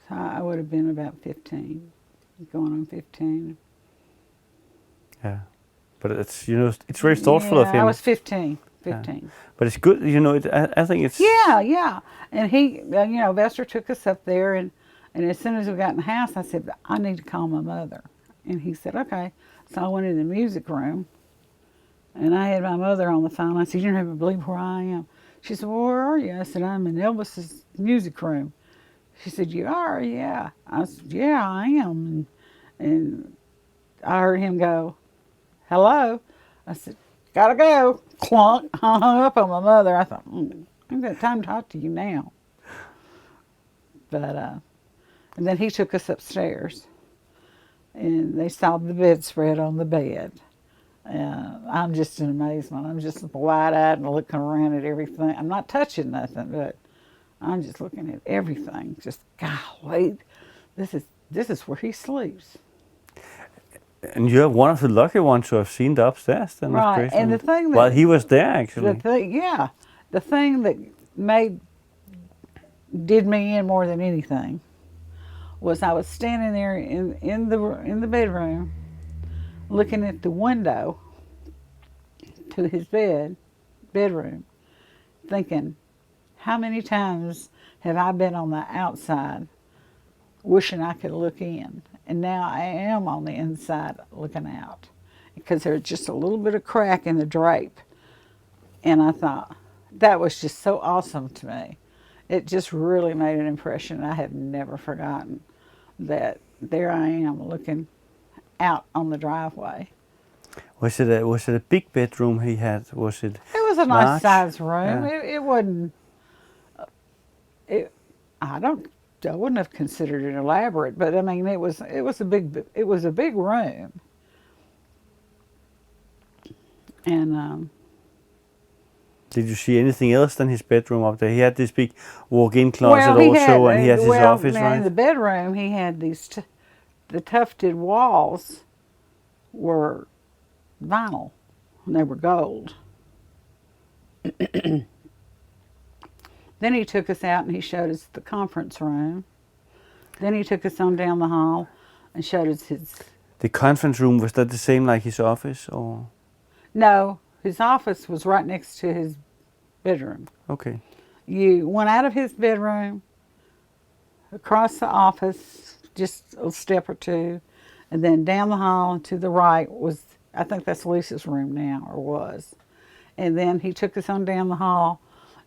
So I would have been about 15, going on 15. Yeah, but it's it's very thoughtful of him. I was 15. Yeah. But it's good, I think it's... Yeah. And he, Vester took us up there, and as soon as we got in the house, I said, I need to call my mother. And he said, okay. So I went in the music room, and I had my mother on the phone. I said, "You don't ever believe where I am." She said, "Well, where are you?" I said, "I'm in Elvis's music room." She said, "You are?" "Yeah." I said, "Yeah, I am." And I heard him go, "Hello." I said, "Gotta go." Clunk. I hung up on my mother. I thought, I've got time to talk to you now. But, and then he took us upstairs, and they saw the bedspread on the bed. I'm just in amazement. I'm just wide-eyed and looking around at everything. I'm not touching nothing, but I'm just looking at everything. Just, golly, this is where he sleeps. And you're one of the lucky ones to have seen the upstairs. Then, Right, and the thing that... Well, he was there, actually. The thing that did me in more than anything was I was standing there in the bedroom, looking at the window to his bedroom, thinking, how many times have I been on the outside wishing I could look in? And now I am on the inside looking out because there's just a little bit of crack in the drape. And I thought, that was just so awesome to me. It just really made an impression. I have never forgotten that there I am looking out on the driveway. Was it a big bedroom he had? Was it? It was a large? nice size room. Yeah. It wasn't. It. I wouldn't have considered it elaborate, but I mean, it was a big room. And Did you see anything else than his bedroom up there? He had this big walk-in closet also, and he has his office, now right? in the bedroom, he had these the tufted walls were vinyl, and they were gold. Then he took us out and he showed us the conference room. Then he took us on down the hall and showed us his... The conference room, was that the same like his office, or? No, his office was right next to his bedroom. Okay. You went out of his bedroom, across the office, just a step or two, and then down the hall and to the right was, I think that's Lisa's room now, or was. And then he took us on down the hall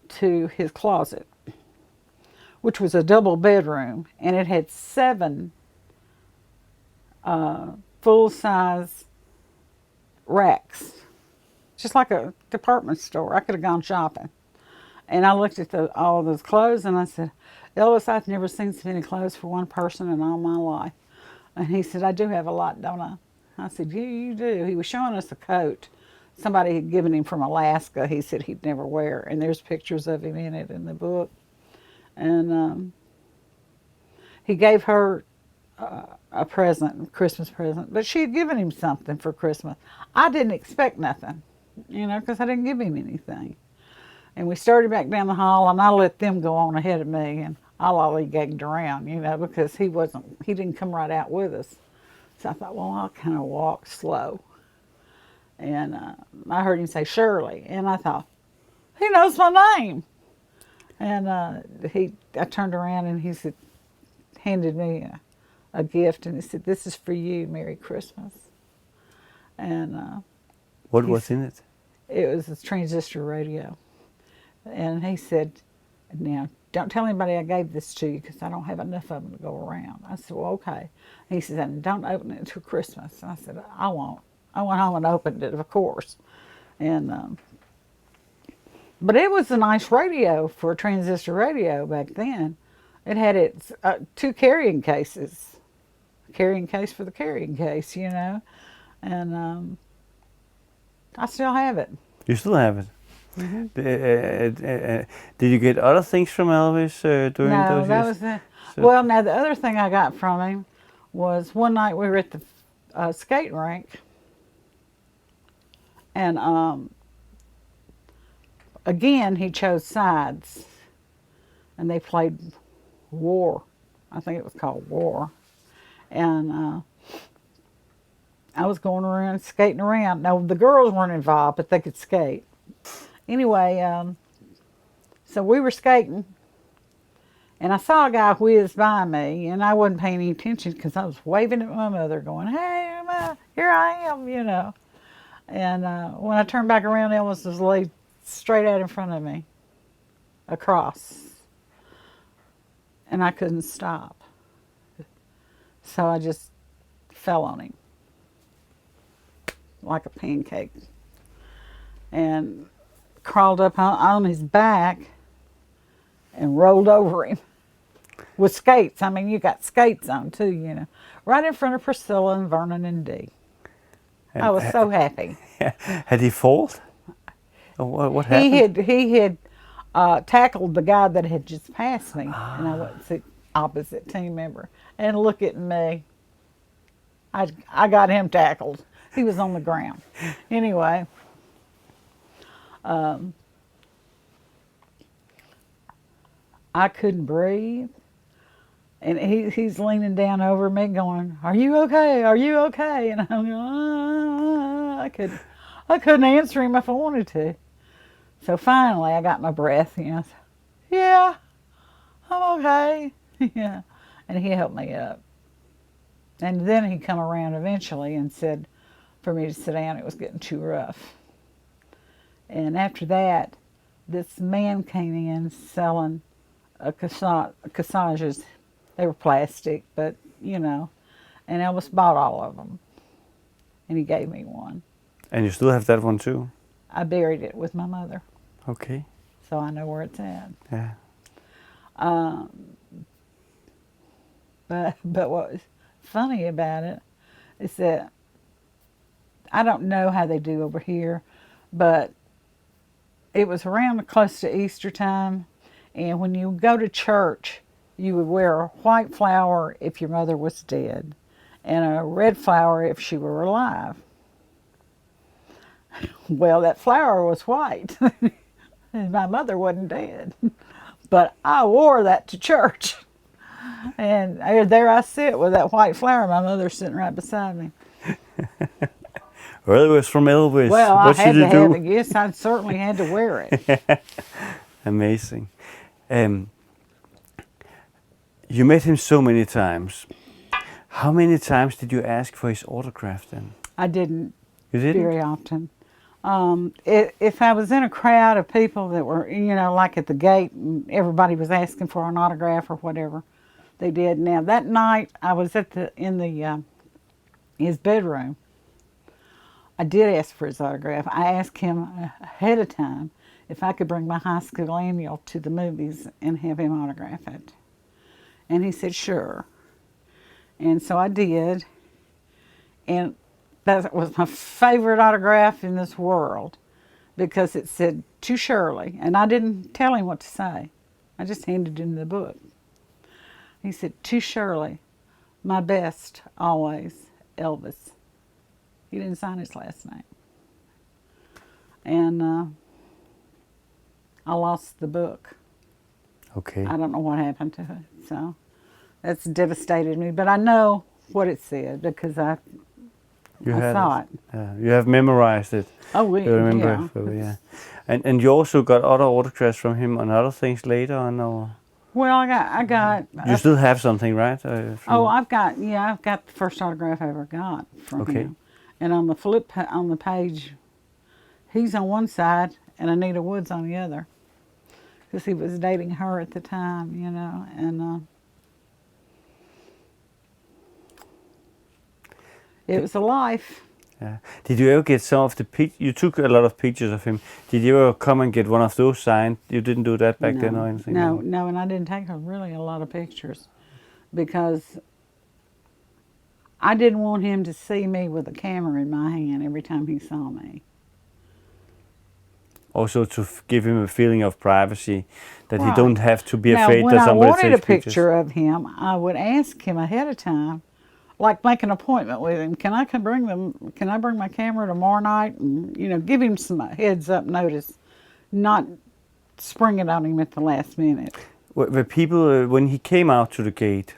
to his closet, which was a double bedroom, and it had 7 full-size racks, just like a department store. I could have gone shopping. And I looked at all those clothes, and I said, Elvis, I've never seen so many clothes for one person in all my life. And he said, I do have a lot, don't I? I said, yeah, you do. He was showing us a coat somebody had given him from Alaska. He said he'd never wear, and there's pictures of him in it in the book. And he gave her a present, a Christmas present, but she had given him something for Christmas. I didn't expect nothing, because I didn't give him anything. And we started back down the hall, and I let them go on ahead of me, and I lollygagged around, because he didn't come right out with us. So I thought, well, I'll kind of walk slow. And I heard him say Shirley, and I thought, he knows my name. And I turned around, and he said, handed me a gift, and he said, this is for you, Merry Christmas. And what was in it? It was a transistor radio. And he said, now, don't tell anybody I gave this to you because I don't have enough of them to go around. I said, well, okay. He said, and don't open it until Christmas. And I said, I won't. I went home and opened it, of course. And but it was a nice radio for a transistor radio back then. It had its 2 carrying cases. A carrying case for the carrying case, And I still have it. You still have it? Mm-hmm. Did you get other things from Elvis during those years? No, that was it. Well, now the other thing I got from him was one night we were at the skating rink, and again he chose sides, and they played War. I think it was called War, and I was going around skating around. Now the girls weren't involved, but they could skate. Anyway, so we were skating, and I saw a guy whiz by me, and I wasn't paying any attention because I was waving at my mother, going, hey, Ma, here I am, And when I turned back around, Elvis was laid straight out in front of me, across, and I couldn't stop. So I just fell on him like a pancake and crawled up on his back and rolled over him with skates. I mean, you got skates on too, right in front of Priscilla and Vernon and Dee. I was so happy. Had he fallen? What happened? He had tackled the guy that had just passed me, and I was the opposite team member. And look at me. I got him tackled. He was on the ground. Anyway, I couldn't breathe. And he's leaning down over me going, "Are you okay? Are you okay?" And I'm going, I couldn't answer him if I wanted to. So finally I got my breath, you know. "Yeah, I'm okay." Yeah. And he helped me up. And then he come around eventually and said for me to sit down, it was getting too rough. And after that, this man came in selling corsages. They were plastic, but, you know, and Elvis bought all of them. And he gave me one. And you still have that one too? I buried it with my mother, Okay. so I know where it's at. Yeah. But what was funny about it is that I don't know how they do over here, but it was around close to Easter time, and when you go to church, you would wear a white flower if your mother was dead, and a red flower if she were alive. Well, that flower was white, and my mother wasn't dead, but I wore that to church. And there I sit with that white flower, my mother's sitting right beside me. Well, it was from Elvis. Well, What I had should to you do? have it. Yes, I certainly had to wear it. Amazing. You met him so many times. How many times did you ask for his autograph then? I didn't. You didn't? Very often. If I was in a crowd of people that were, you know, like at the gate, and everybody was asking for an autograph or whatever, they did. Now that night, I was in his bedroom. I did ask for his autograph. I asked him ahead of time if I could bring my high school annual to the movies and have him autograph it, and he said sure. And so I did, and that was my favorite autograph in this world because it said, "To Shirley," and I didn't tell him what to say. I just handed him the book. He said, "To Shirley, my best, always, Elvis." He didn't sign his last name. And I lost the book. Okay. I don't know what happened to it, so that's devastated me. But I know what it said because I saw it. You have memorized it. Oh, You remember yeah. it, so, yeah. And you also got other autographs from him on other things later on, or? Well, I got. You still have something, right? I've got the first autograph I ever got from him. And on the page, he's on one side and Anita Wood's on the other, because he was dating her at the time, you know. And it was a life. Yeah. Did you ever get some of the you took a lot of pictures of him. Did you ever come and get one of those signed? You didn't do that back then or anything? No, and I didn't take really a lot of pictures because I didn't want him to see me with a camera in my hand every time he saw me. Also to give him a feeling of privacy, that he don't have to be afraid that somebody takes pictures. Now, when I wanted a picture of him, I would ask him ahead of time, like make an appointment with him. Can I bring my camera tomorrow night? And, you know, give him some heads up notice, not spring it on him at the last minute. The people, when he came out to the gate,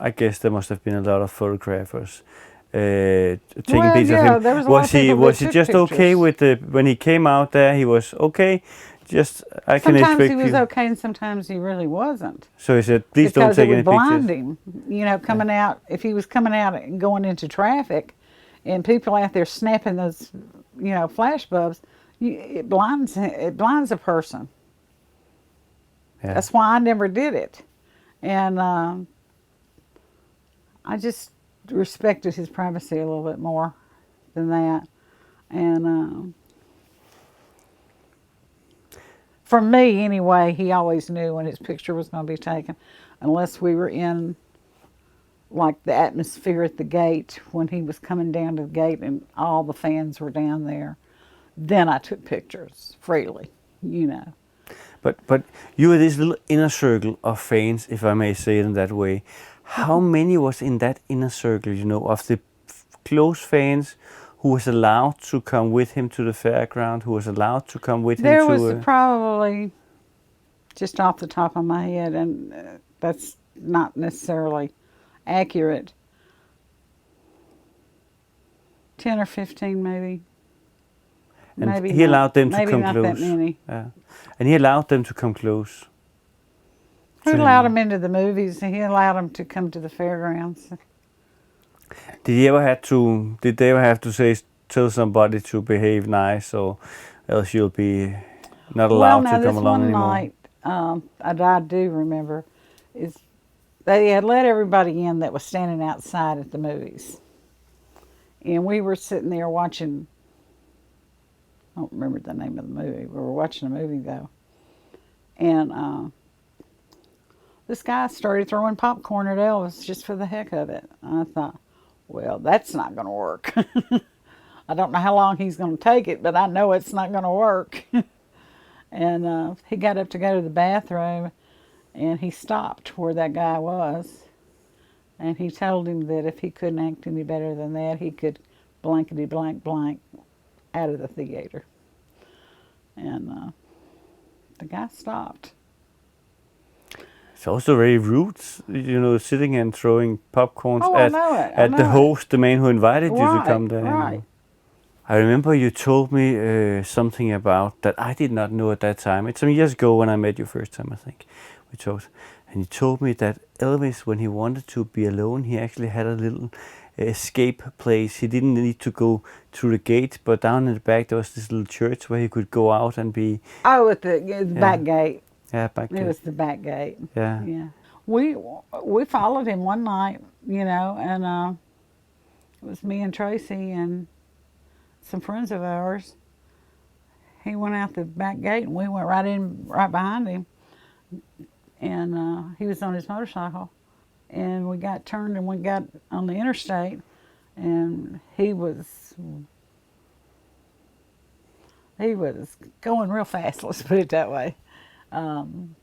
I guess there must have been a lot of photographers taking pictures of him. There was a lot of people Was he took just pictures. okay with when he came out there? He was okay. Just I can expect Sometimes he was you. okay, and sometimes he really wasn't. So he said, "Please don't take any Because it pictures." would blind him. You know, coming out, if he was coming out and going into traffic, and people out there snapping those, you know, flash bulbs, it blinds a person. Yeah. That's why I never did it, and I just respected his privacy a little bit more than that, and for me anyway, he always knew when his picture was going to be taken, unless we were in like the atmosphere at the gate when he was coming down to the gate and all the fans were down there. Then I took pictures freely, you know. But you were this little inner circle of fans, if I may say it in that way. How many was in that inner circle, you know, of the close fans who was allowed to come with him to the fairground, who was allowed to come with him to... There was probably, just off the top of my head, and that's not necessarily accurate. 10 or 15 maybe. And Maybe he not, allowed them to maybe come not close. that many. Yeah. And he allowed them to come close. He to allowed him. them into the movies. He allowed them to come to the fairgrounds. Did they ever have to tell somebody to behave nice, or else you'll be not Well, allowed now to come this along one anymore? night, I do remember, is they had let everybody in that was standing outside at the movies. And we were sitting there watching, I don't remember the name of the movie. We were watching a movie, though. And this guy started throwing popcorn at Elvis just for the heck of it. And I thought, well, that's not going to work. I don't know how long he's going to take it, but I know it's not going to work. And he got up to go to the bathroom, and he stopped where that guy was. And he told him that if he couldn't act any better than that, he could blankety blank blank out of the theater. And the guy stopped. It's also very rude, sitting and throwing popcorns Oh, I know it. I at the know it. host, the man who invited you to Right, come there. right. I remember you told me something about that I did not know at that time. It's some years ago when I met you first time, I think. We talked. And you told me that Elvis, when he wanted to be alone, he actually had a little escape place. He didn't need to go through the gate, but down in the back there was this little church where he could go out and be... Oh, at the back gate. Yeah, back It there. was the back gate. Yeah. Yeah. We followed him one night, and it was me and Tracy and some friends of ours. He went out the back gate, and we went right behind him. And he was on his motorcycle, and we got turned and we got on the interstate, and he was going real fast. Let's put it that way. And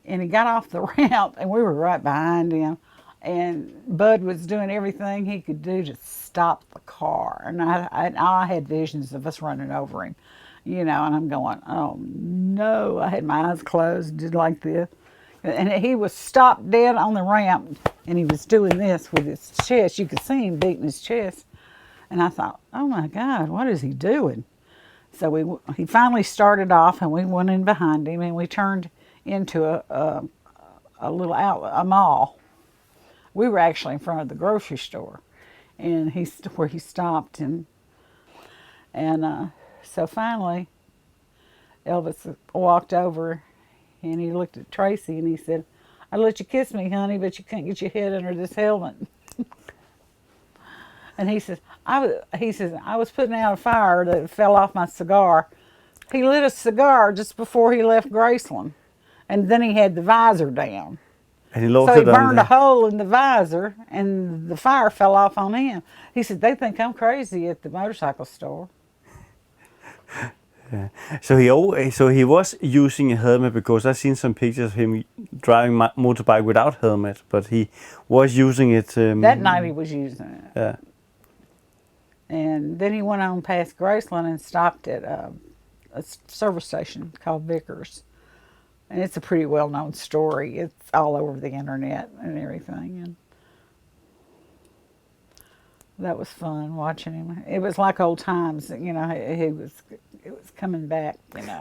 he got off the ramp, and we were right behind him. And Bud was doing everything he could do to stop the car. And I had visions of us running over him, and I'm going, oh no. I had my eyes closed, did like this. And he was stopped dead on the ramp, and he was doing this with his chest. You could see him beating his chest. And I thought, oh my God, what is he doing? So he finally started off, and we went in behind him, and we turned into a little outlet, a mall. We were actually in front of the grocery store, and where he stopped, and so finally, Elvis walked over, and he looked at Tracy, and he said, "I'd let you kiss me, honey, but you can't get your head under this helmet." And he says, I was putting out a fire that fell off my cigar. He lit a cigar just before he left Graceland, and then he had the visor down. And he locked So he it on burned a there. hole in the visor, and the fire fell off on him. He said, they think I'm crazy at the motorcycle store. Yeah. So he was using a helmet, because I've seen some pictures of him driving motorbike without helmet, but he was using it. That night he was using it. Yeah. And then he went on past Graceland and stopped at a service station called Vickers. And it's a pretty well-known story. It's all over the internet and everything. And that was fun watching him. It was like old times, it was coming back,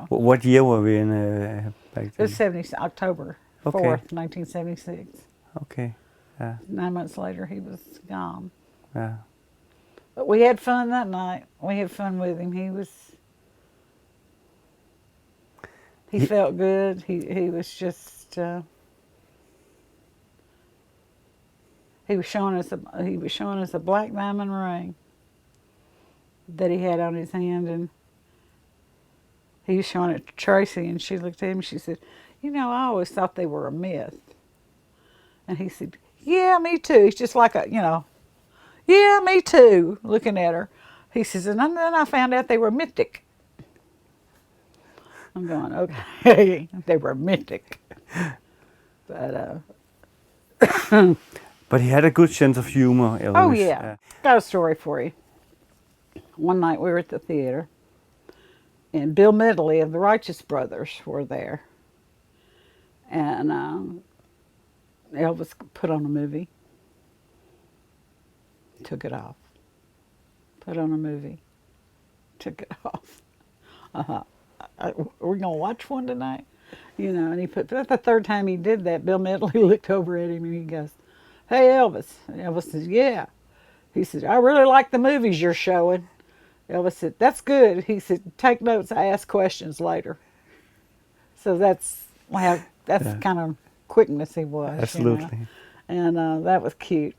What year were we in back It was then? October 4th, Okay. 1976. Okay. Yeah. 9 months later, he was gone. Yeah. But we had fun that night. We had fun with him. He felt good. He was just he was showing us a black diamond ring that he had on his hand, and he was showing it to Tracy, and she looked at him and she said, I always thought they were a myth. And he said, yeah, me too. He's just like yeah, me too, looking at her. He says, and then I found out they were mythic. I'm going, okay, they were mythic. But But he had a good sense of humor, Elvis. oh yeah, got a story for you. One night we were at the theater, and Bill Medley of the Righteous Brothers were there. And Elvis put on a movie, took it off. Put on a movie, took it off. We're gonna watch one tonight, you know. And he put. That's the third time he did that. Bill Medley looked over at him and he goes, "Hey, Elvis." And Elvis says, "Yeah." He said, "I really like the movies you're showing." Elvis said, "That's good." He said, "Take notes. I ask questions later." So that's kind of quickness he was. Absolutely. You know? And that was cute.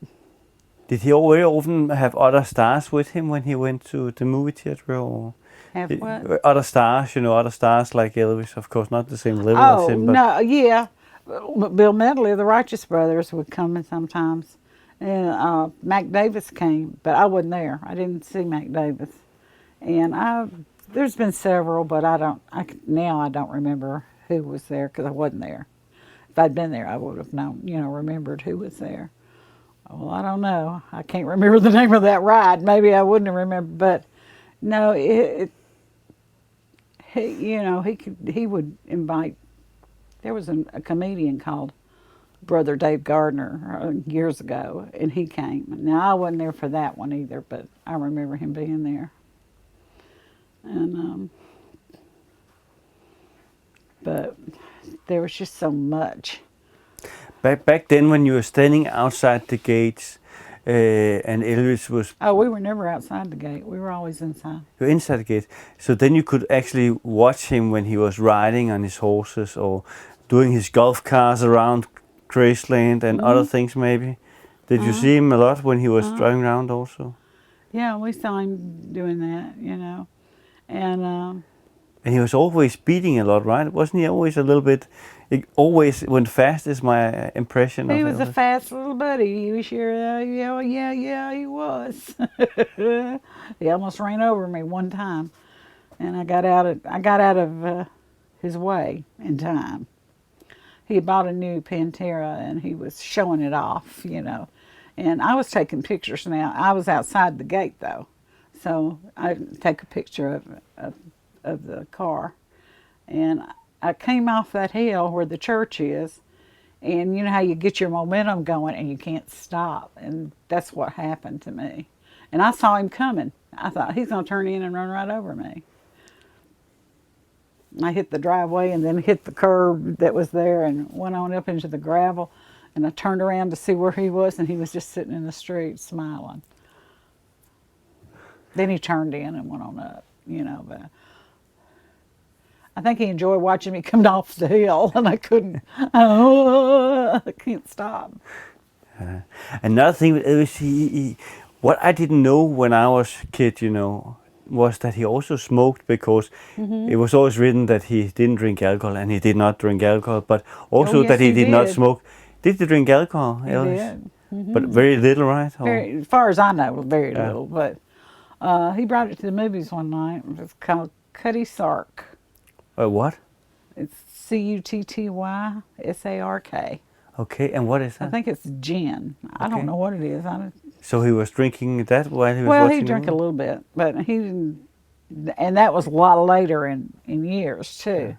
Did he very often have other stars with him when he went to the movie theater? Or Have what? other stars, other stars like Elvis, of course, not the same level as Oh, him. But no, yeah. Bill Medley, the Righteous Brothers, would come in sometimes. And Mac Davis came, but I wasn't there. I didn't see Mac Davis. And there's been several, but now I don't remember who was there because I wasn't there. If I'd been there, I would have known, remembered who was there. Well, I don't know. I can't remember the name of that ride. Maybe I wouldn't have remembered, but no, he would invite. There was a comedian called Brother Dave Gardner years ago, and he came. Now I wasn't there for that one either, but I remember him being there. And but there was just so much. back then, when you were standing outside the gates, and Elvis was. Oh, we were never outside the gate. We were always inside. You were inside the gate, so then you could actually watch him when he was riding on his horses or doing his golf cars around Graceland and other things. Maybe did you see him a lot when he was driving around also? Yeah, we saw him doing that, And he was always beating a lot, right? Wasn't he always a little bit? It always went fast, is my impression. He of was a Elvis. fast little buddy. He was sure, yeah, he was. He almost ran over me one time, and I got out of his way in time. He had bought a new Pantera, and he was showing it off, And I was taking pictures now. I was outside the gate, though. So I take a picture of the car. And I came off that hill where the church is, and you know how you get your momentum going and you can't stop. And that's what happened to me. And I saw him coming. I thought, he's going to turn in and run right over me. I hit the driveway and then hit the curb that was there and went on up into the gravel. And I turned around to see where he was, and he was just sitting in the street smiling. Then he turned in and went on up, but I think he enjoyed watching me come off the hill, and I can't stop. Another thing with Elvis, what I didn't know when I was a kid, was that he also smoked, because it was always written that he didn't drink alcohol, and he did not drink alcohol, but also yes, that he did not did. smoke. Did he drink alcohol, He Elvis? did. But very little, right? Or- Very, as far as I know, very little. But he brought it to the movies one night. It's called Cutty Sark. What? It's Cutty-Sark. Okay, and what is I that? think it's gin. I Okay. don't know what it is. So he was drinking that while he was Well, watching he drank the a movie? little bit, but he didn't. And that was a lot later in years too.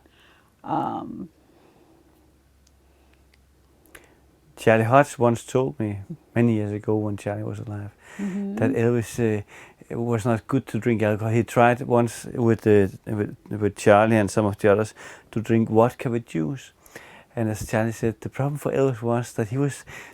Charlie Hodge once told me many years ago, when Charlie was alive, that Elvis it was not good to drink alcohol. He tried once with Charlie and some of the others to drink vodka with juice. And as Charlie said, the problem for Elvis was that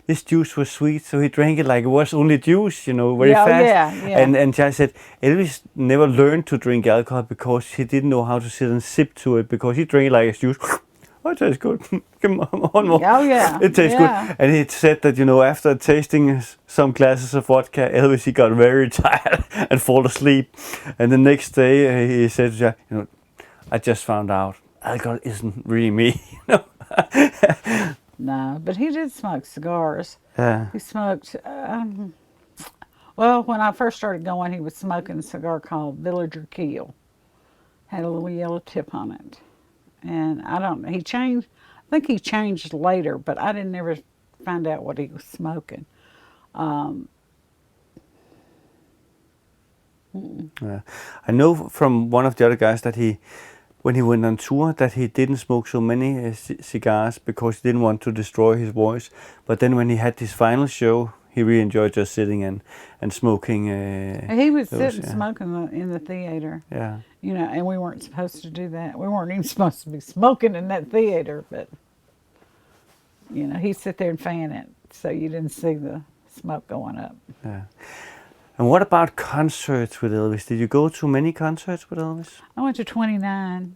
this juice was sweet, so he drank it like it was only juice, very fast. Yeah. And Charlie said Elvis never learned to drink alcohol because he didn't know how to sit and sip to it, because he drank it like it's juice. Oh, it tastes good. Come on, one more. Oh, yeah. It tastes Yeah. good. And he said that, after tasting some glasses of vodka, Elvis, he got very tired and fall asleep. And the next day he said, I just found out alcohol isn't really me. No, but he did smoke cigars. Yeah. He smoked. Well, when I first started going, he was smoking a cigar called Villager Keel. Had a little yellow tip on it. And I don't know, he changed. I think he changed later, but I didn't ever find out what he was smoking. I know from one of the other guys that he when he went on tour that he didn't smoke so many cigars because he didn't want to destroy his voice. But then when he had his final show, he really enjoyed just sitting and smoking. He would those, sit and smoke in the theater. Yeah. You know, and we weren't supposed to do that. We weren't even supposed to be smoking in that theater, but, you know, he'd sit there and fan it so you didn't see the smoke going up. Yeah. And what about concerts with Elvis? Did you go to many concerts with Elvis? I went to 29.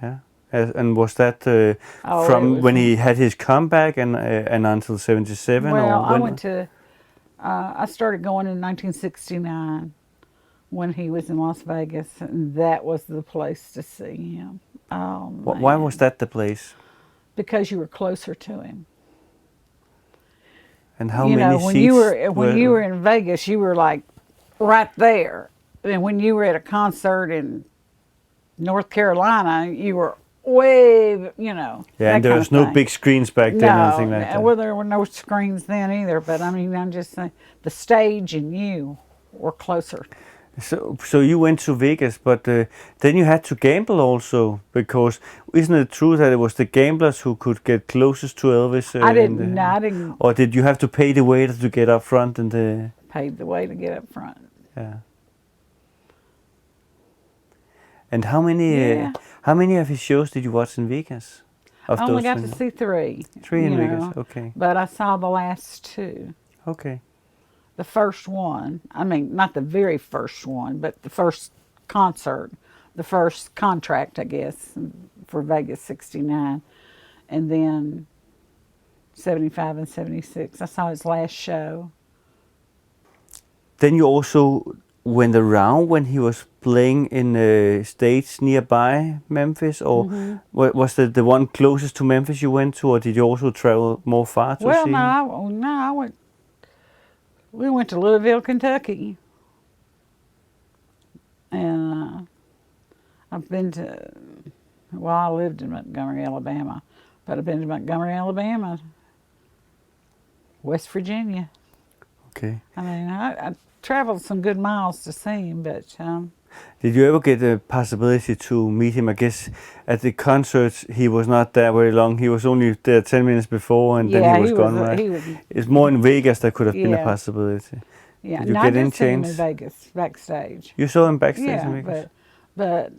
Yeah. And was that from was when he had his comeback and until 77? Well, or when? I started going in 1969 when he was in Las Vegas, and that was the place to see him. Oh, man. Why was that the place? Because you were closer to him. And how you many know, when seats? you were in Vegas, you were like right there. And when you were at a concert in North Carolina, you were way, you know. Yeah, and there was no big screens back then or anything like that. Well, there were no screens then either. But I mean, I'm just saying, the stage and you were closer. So you went to Vegas, but then you had to gamble also, because isn't it true that it was the gamblers who could get closest to Elvis? I didn't. Or did you have to pay the waiter to get up front and paid the way to get up front? Yeah. And how many of his shows did you watch in Vegas? I only got to see 3. 3 in Vegas, okay. But I saw the last 2. Okay. The first one, I mean, not the very first one, but the first concert, the first contract, I guess, for Vegas 69. And then 75 and 76. I saw his last show. Then you also went around when he was playing in states nearby Memphis, or was it the one closest to Memphis you went to, or did you also travel more far to see? Well, I went. We went to Louisville, Kentucky, and I've been to. Well, I lived in Montgomery, Alabama, but I've been to Montgomery, Alabama, West Virginia. Okay. I mean, I traveled some good miles to see him, but. Did you ever get the possibility to meet him? I guess at the concerts he was not there very long. He was only there 10 minutes before, and then he was gone. Right? It's more in Vegas that could have been a possibility. Yeah, did you get any chance? In Vegas backstage. You saw him backstage in Vegas. but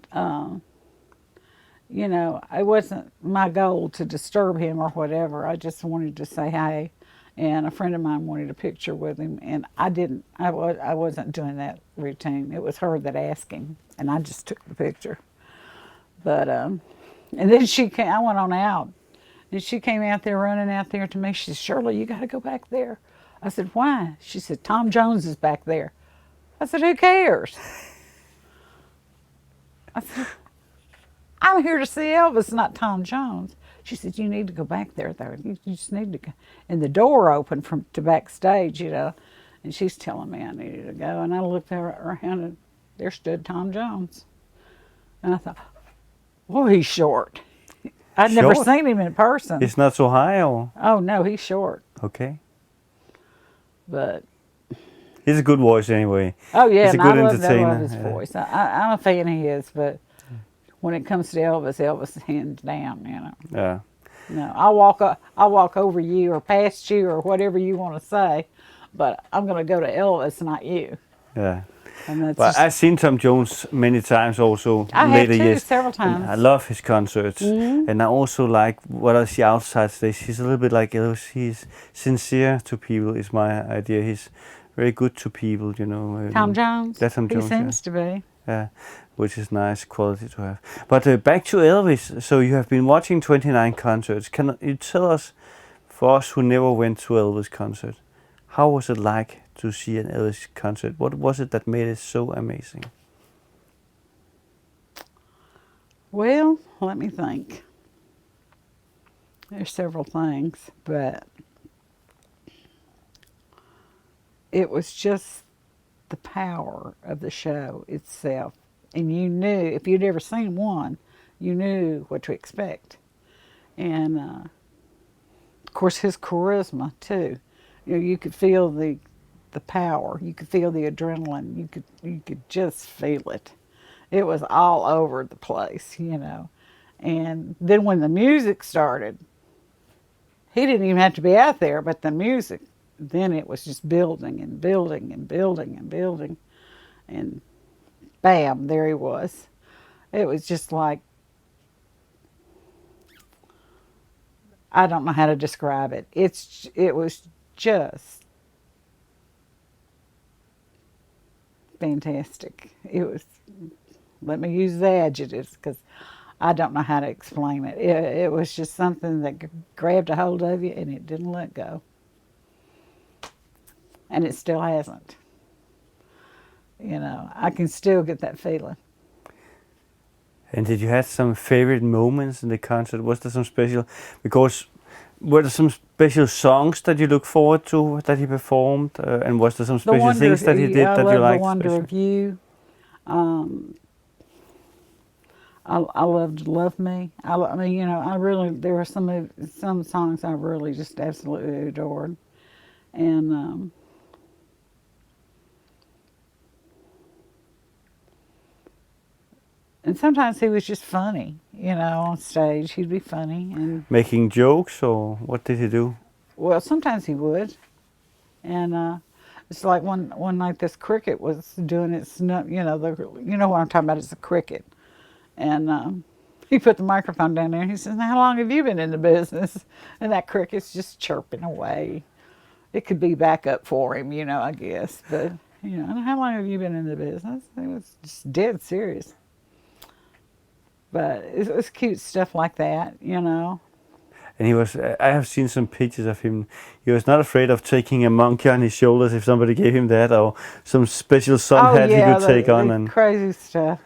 you know, it wasn't my goal to disturb him or whatever. I just wanted to say hi. And a friend of mine wanted a picture with him, and I didn't. I wasn't doing that routine. It was her that asked him, and I just took the picture. But and then she came. I went on out, and she came out there, running out there to me. She said, "Shirley, you got to go back there." I said, "Why?" She said, "Tom Jones is back there." I said, "Who cares?" I said, "I'm here to see Elvis, not Tom Jones." She said, "You need to go back there, though. You just need to go." And the door opened to backstage, you know, and she's telling me I needed to go. And I looked around, and there stood Tom Jones. And I thought, well, he's short. I'd never seen him in person. He's not so high, or? Oh, no, he's short. Okay. But he's a good voice anyway. Oh, yeah, he's a good entertainer. I love his voice. I'm a fan of his, but when it comes to Elvis is hands down, you know. Yeah. No, I'll walk over you or past you or whatever you want to say, but I'm going to go to Elvis, not you. Yeah. And that's but I've seen Tom Jones many times also. I later have too, years. several times. I love his concerts, and I also like what I see outside stage. He's a little bit like Elvis. He's sincere to people. Is my idea. He's very good to people. You know. Tom Jones. That's Tom Jones. He seems to be. Yeah, which is nice quality to have. But back to Elvis. So you have been watching 29 concerts. Can you tell us, for us who never went to Elvis concert, how was it like to see an Elvis concert? What was it that made it so amazing? Well, let me think. There's several things, but it was just the power of the show itself. And you knew, if you'd ever seen one, you knew what to expect. And, of course, his charisma, too. You know, you could feel the power. You could feel the adrenaline. You could just feel it. It was all over the place, you know. And then when the music started, he didn't even have to be out there, but the music, then it was just building and building and building and building. And bam, there he was. It was just like, I don't know how to describe it. It was just fantastic. It was, let me use the adjectives because I don't know how to explain it. It was just something that grabbed a hold of you and it didn't let go. And it still hasn't. You know, I can still get that feeling. And did you have some favorite moments in the concert? Was there some special, because were there some special songs that you look forward to that he performed? And was there some special things that he did that you liked? The Wonder of You. I loved Love Me. I mean, you know, I really, there were some songs I really just absolutely adored. And sometimes he was just funny, you know, on stage. He'd be funny. And making jokes, or what did he do? well, sometimes he would. And it's like one night this cricket was doing its, you know, you know what I'm talking about, it's a cricket. And he put the microphone down there and he says, "Now, how long have you been in the business?" And that cricket's just chirping away. It could be back up for him, you know, I guess. But, you know, "How long have you been in the business?" It was just dead serious. But it was cute stuff like that, you know. And he was, I have seen some pictures of him. He was not afraid of taking a monkey on his shoulders if somebody gave him that, or some special sun hat he could take on. And crazy stuff.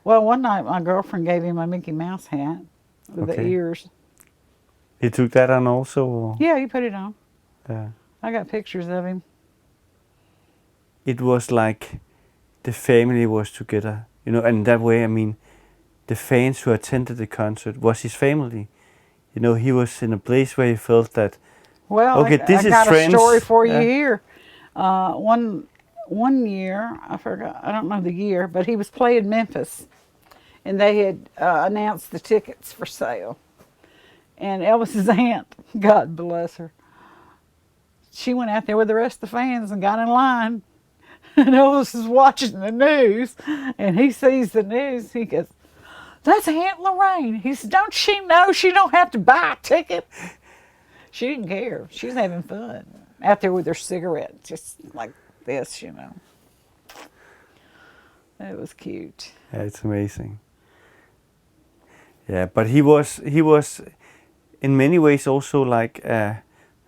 Well, one night my girlfriend gave him a Mickey Mouse hat with the ears. He took that on also? Or? Yeah, he put it on. Yeah. I got pictures of him. It was like the family was together, you know, and that way, I mean, the fans who attended the concert was his family. You know, he was in a place where he felt that, well, okay, this is got friends. A story for you here. One year, I forgot, I don't know the year, but he was playing Memphis, and they had announced the tickets for sale. And Elvis's aunt, God bless her, she went out there with the rest of the fans and got in line. And Elvis is watching the news, and he sees the news. He goes, "That's Aunt Lorraine." He said, "Don't she know she don't have to buy a ticket?" She didn't care. She was having fun out there with her cigarette, just like this, you know. It was cute. Yeah, it's amazing. Yeah, but he was in many ways also like a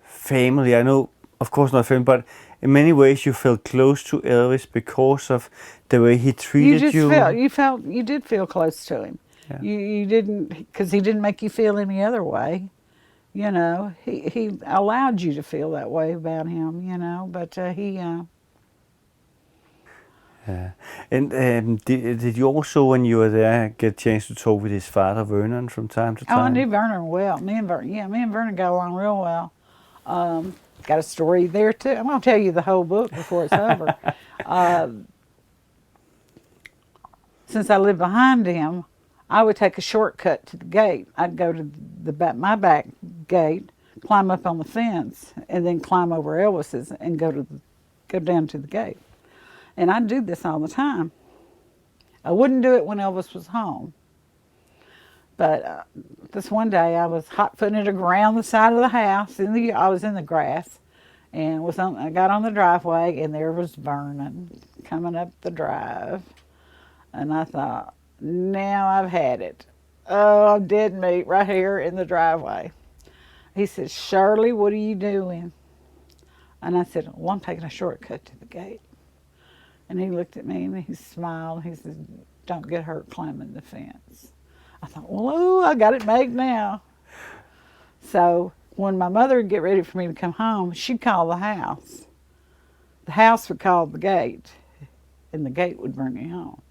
family. I know, of course, not family, but in many ways you felt close to Elvis because of the way he treated you. You did feel close to him. Yeah. You didn't, because he didn't make you feel any other way. You know, he allowed you to feel that way about him, you know, but he... Yeah. And did you also, when you were there, get a chance to talk with his father, Vernon, from time to time? Oh, I knew Vernon well. Me and Vernon got along real well. Got a story there, too. I'm going to tell you the whole book before it's over. Since I lived behind him, I would take a shortcut to the gate. I'd go to my back gate, climb up on the fence, and then climb over Elvis's and go down to the gate. And I'd do this all the time. I wouldn't do it when Elvis was home. But this one day I was hot-footing it around the side of the house. I was in the grass, and I got on the driveway, and there was Vernon coming up the drive. And I thought, now I've had it. Oh, I'm dead meat right here in the driveway. He said, "Shirley, what are you doing?" And I said, "Well, I'm taking a shortcut to the gate." And he looked at me and he smiled. He said, "Don't get hurt climbing the fence." I thought, well, ooh, I got it made now. So when my mother would get ready for me to come home, she'd call the house. The house would call the gate, and the gate would bring me home.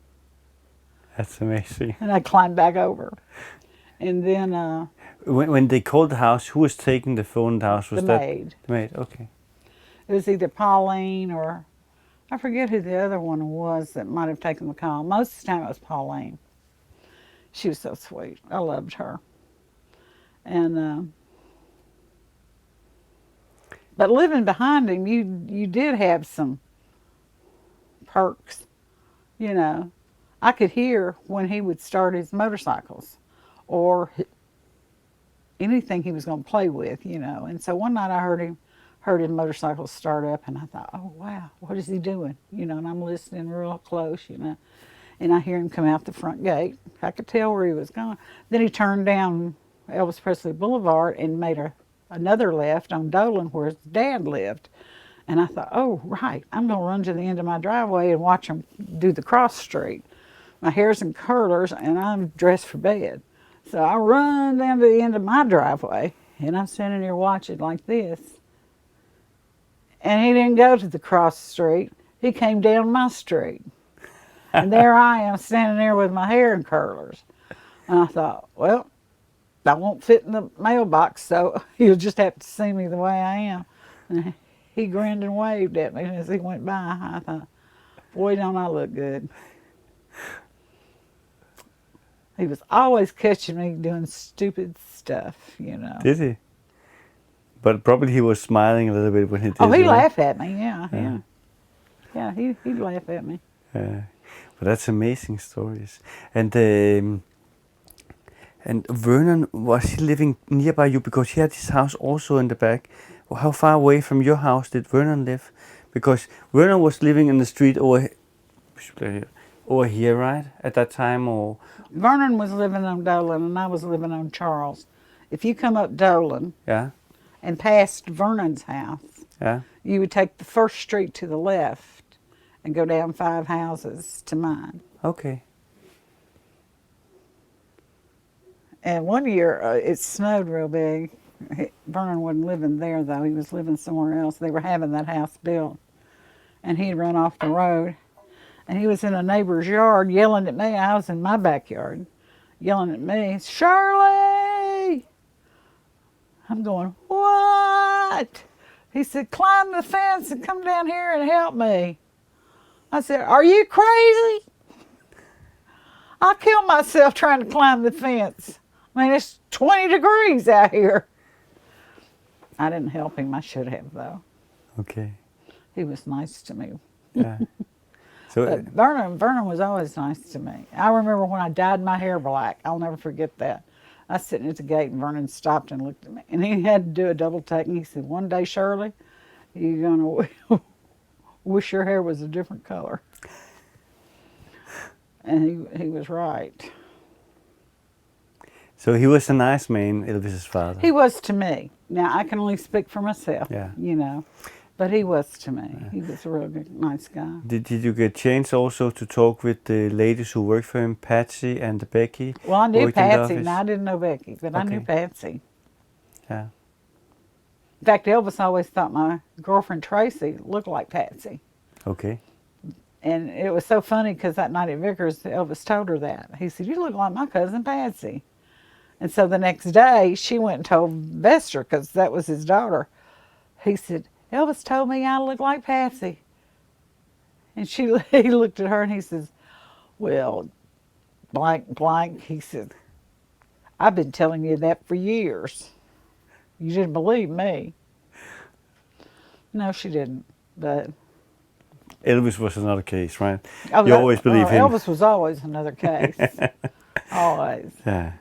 That's amazing. And I'd climb back over. And then... when they called the house, who was taking the phone in the house? Was the that maid. The maid, okay. It was either Pauline or I forget who the other one was that might have taken the call. Most of the time it was Pauline. She was so sweet. I loved her. And but living behind him, you did have some perks. You know, I could hear when he would start his motorcycles, or anything he was going to play with. You know, and so one night I heard his motorcycle start up, and I thought, oh wow, what is he doing? You know, and I'm listening real close. You know, and I hear him come out the front gate. I could tell where he was going. Then he turned down Elvis Presley Boulevard and made another left on Dolan where his dad lived. And I thought, oh, right, I'm going to run to the end of my driveway and watch him do the cross street. My hair's in curlers, and I'm dressed for bed. So I run down to the end of my driveway, and I'm standing there watching like this. And he didn't go to the cross street. He came down my street. And there I am standing there with my hair in curlers. And I thought, well, I won't fit in the mailbox, so you'll just have to see me the way I am. And he grinned and waved at me as he went by. I thought, boy, don't I look good. He was always catching me doing stupid stuff, you know. Did he? But probably he was smiling a little bit when he did it. Oh, he laughed at me, yeah. Yeah, he'd laugh at me. But that's amazing stories. And Vernon, was he living nearby you? Because he had his house also in the back. How far away from your house did Vernon live? Because Vernon was living in the street over here, right? At that time, or? Vernon was living on Dolan, and I was living on Charles. If you come up Dolan and past Vernon's house, you would take the first street to the left and go down 5 houses to mine. Okay. And one year, it snowed real big. Vernon wasn't living there, though. He was living somewhere else. They were having that house built. And he'd run off the road. And he was in a neighbor's yard yelling at me. I was in my backyard yelling at me, Shirley! I'm going, what? He said, climb the fence and come down here and help me. I said, are you crazy? I'll kill myself trying to climb the fence. I mean, it's 20 degrees out here. I didn't help him. I should have, though. Okay. He was nice to me. Yeah. So But Vernon was always nice to me. I remember when I dyed my hair black. I'll never forget that. I was sitting at the gate, and Vernon stopped and looked at me. And he had to do a double take, and he said, one day, Shirley, you're going to wish your hair was a different color. And he was right. So he was a nice man, Elvis's father. He was to me. Now, I can only speak for myself, you know. But he was to me. He was a real good, nice guy. Did you get a chance also to talk with the ladies who worked for him, Patsy and Becky? Well, I knew Patsy. Now, I didn't know Becky, but I knew Patsy. Yeah. In fact, Elvis always thought my girlfriend Tracy looked like Patsy. Okay. And it was so funny because that night at Vickers, Elvis told her that. He said, you look like my cousin Patsy. And so the next day, she went and told Bester, because that was his daughter. He said, Elvis told me I look like Patsy. And he looked at her and he says, well, blank, blank. He said, I've been telling you that for years. You didn't believe me. No, she didn't, but... Elvis was another case, right? Oh, you always believe him. Elvis was always another case. Always. Yeah.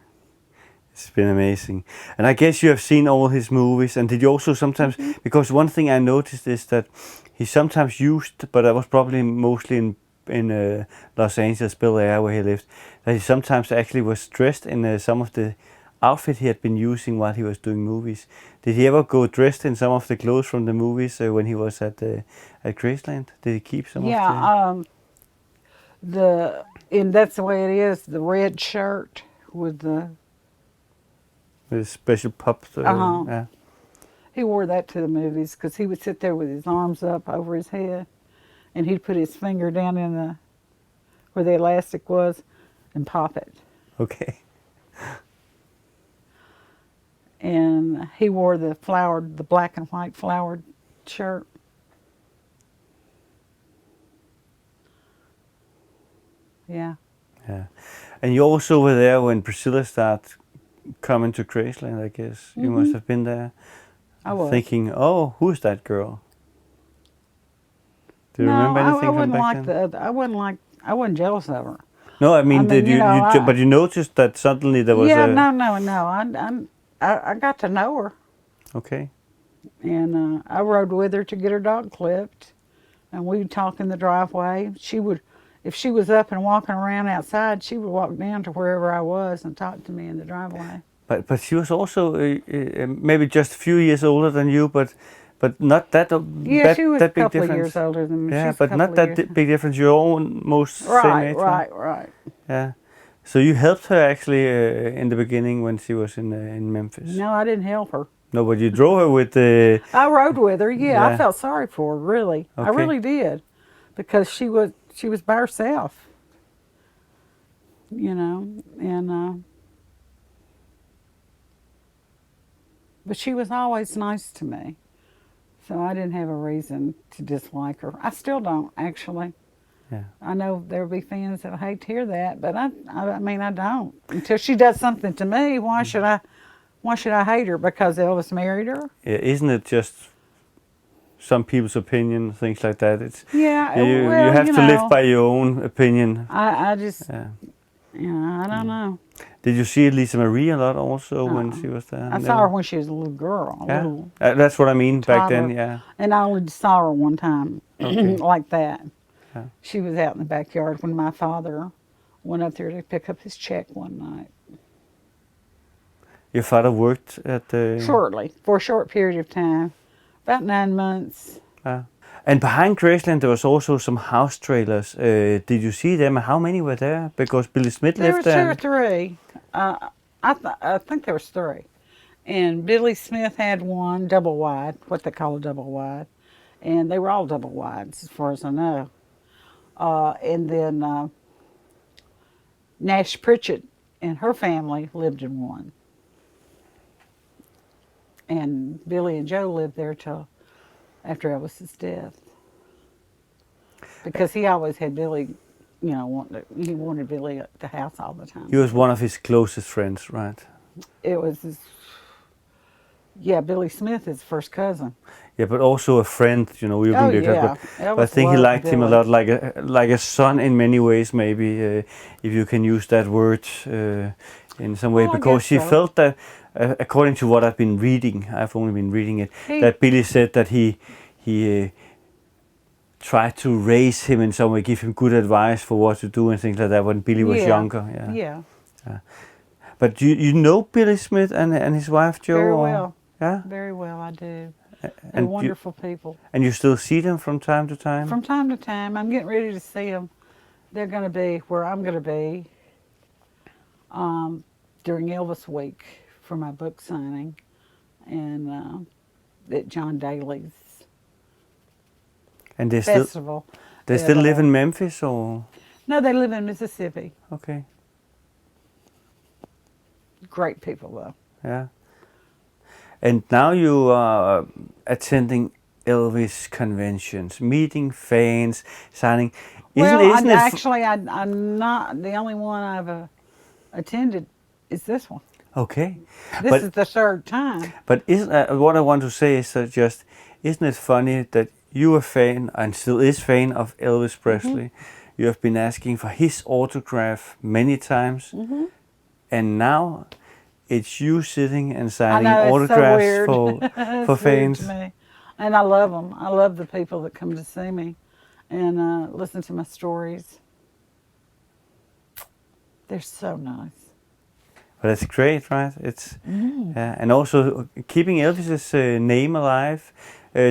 It's been amazing. And I guess you have seen all his movies. And did you also sometimes... Because one thing I noticed is that he sometimes used, but that was probably mostly in Los Angeles, Bel Air, where he lived, that he sometimes actually was dressed in some of the outfit he had been using while he was doing movies. Did he ever go dressed in some of the clothes from the movies when he was at Graceland? Did he keep some of the... and that's the way it is, the red shirt with the... With a special pup. Yeah. He wore that to the movies because he would sit there with his arms up over his head, and he'd put his finger down in where the elastic was and pop it. Okay. And he wore the black and white flowered shirt. Yeah. Yeah. And you also were there when Priscilla started coming to Graceland, I guess. You must have been there I was. thinking, oh, who's that girl? Do you No, remember anything I from wasn't back like then? I wasn't jealous of her. No, I mean, did you know, but you noticed that suddenly there was yeah, a... no. I got to know her, Okay. and I rode with her to get her dog clipped, and we'd talk in the driveway. If she was up and walking around outside, she would walk down to wherever I was and talk to me in the driveway. But she was also maybe just a few years older than you, but not that Yeah, she was a that big couple of difference. years older than me. Yeah, She's a but couple not of that years. big difference. You're almost same age. Right. Yeah. So you helped her actually in the beginning when she was in Memphis. No, I didn't help her. No, but you drove her with the... I rode with her. Yeah, Yeah. I felt sorry for her. Really, I Okay. really did, because she was by herself. You know, and but she was always nice to me, so I didn't have a reason to dislike her. I still don't, actually. Yeah. I know there'll be fans that hate to hear that, but I mean, I don't. Until she does something to me, why should I hate her? Because Elvis married her? Yeah, isn't it just some people's opinion, things like that? It's Yeah, you well, have you to know, live by your own opinion. I just, Yeah. I don't know. Did you see Lisa Marie a lot also when she was there? I saw her when she was a little girl. Yeah, Little that's what I mean back then. toddler. Yeah. And I only saw her one time like that. Yeah. She was out in the backyard when my father went up there to pick up his check one night. Your father worked at the... Shortly, for a short period of time, about 9 months. And behind Graceland there was also some house trailers. Did you see them? How many were there? Because Billy Smith There lived was two there. or three. I think there was three. And Billy Smith had one double wide, what they call a double wide. And they were all double wides, as far as I know. And then Nash Pritchett and her family lived in one. And Billy and Joe lived there till after Elvis's death. Because he always had Billy, you know, he wanted Billy at the house all the time. He was one of his closest friends, right? It was Billy Smith is first cousin. Yeah, but also a friend, you know. Oh, yeah. But I think he liked him a lot, like a son in many ways, maybe, if you can use that word in some way, Well, I because guess he so. felt that, according to what I've been reading, I've only been reading it, He- that Billy said that he tried to raise him in some way, give him good advice for what to do and things like that when Billy was younger. Yeah. Yeah. But you know Billy Smith and his wife Jo? Very or- well. Yeah. Very well, I do. They're And wonderful people. And you still see them from time to time? From time to time, I'm getting ready to see them. They're going to be where I'm going to be during Elvis Week for my book signing, and at John Daly's And they still festival. they still live in Memphis, or? No, they live in Mississippi. Okay. Great people, though. Yeah. And now you are attending Elvis conventions, meeting fans, signing. Isn't it Actually, I'm not the only one I've attended. Is this one? okay? This But- is the third time. But what I want to say is that isn't it funny that you are a fan and still is fan of Elvis Presley? You have been asking for his autograph many times, and now it's you sitting and I signing know, it's so autographs weird. for It's weird fans. to me. And I love them. I love the people that come to see me and listen to my stories. They're so nice. But it's great, right? It's and also keeping Elvis's name alive,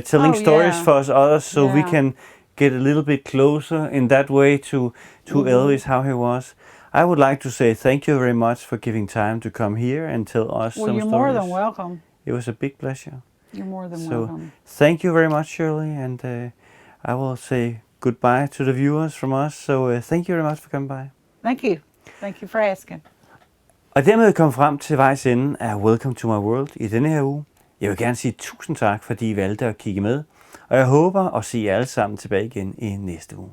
telling Oh, stories yeah. for us others, so we Yeah. can get a little bit closer in that way to Elvis, how he was. I would like to say thank you very much for giving time to come here and tell us Well, some you're stories. more than welcome. It was a big pleasure. You're more than So welcome. thank you very much, Shirley, and I will say goodbye to the viewers from us. So thank you very much for coming by. Thank you. Thank you for asking. Og dermed kom frem til vejs ende af Welcome to My World i denne her uge. Jeg vil gerne sige tusind tak, fordi I valgte at kigge med. Og jeg håber at se jer alle sammen tilbage igen i næste uge.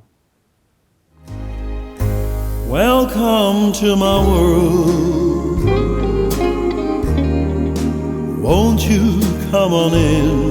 Welcome to my world. Won't you come on in?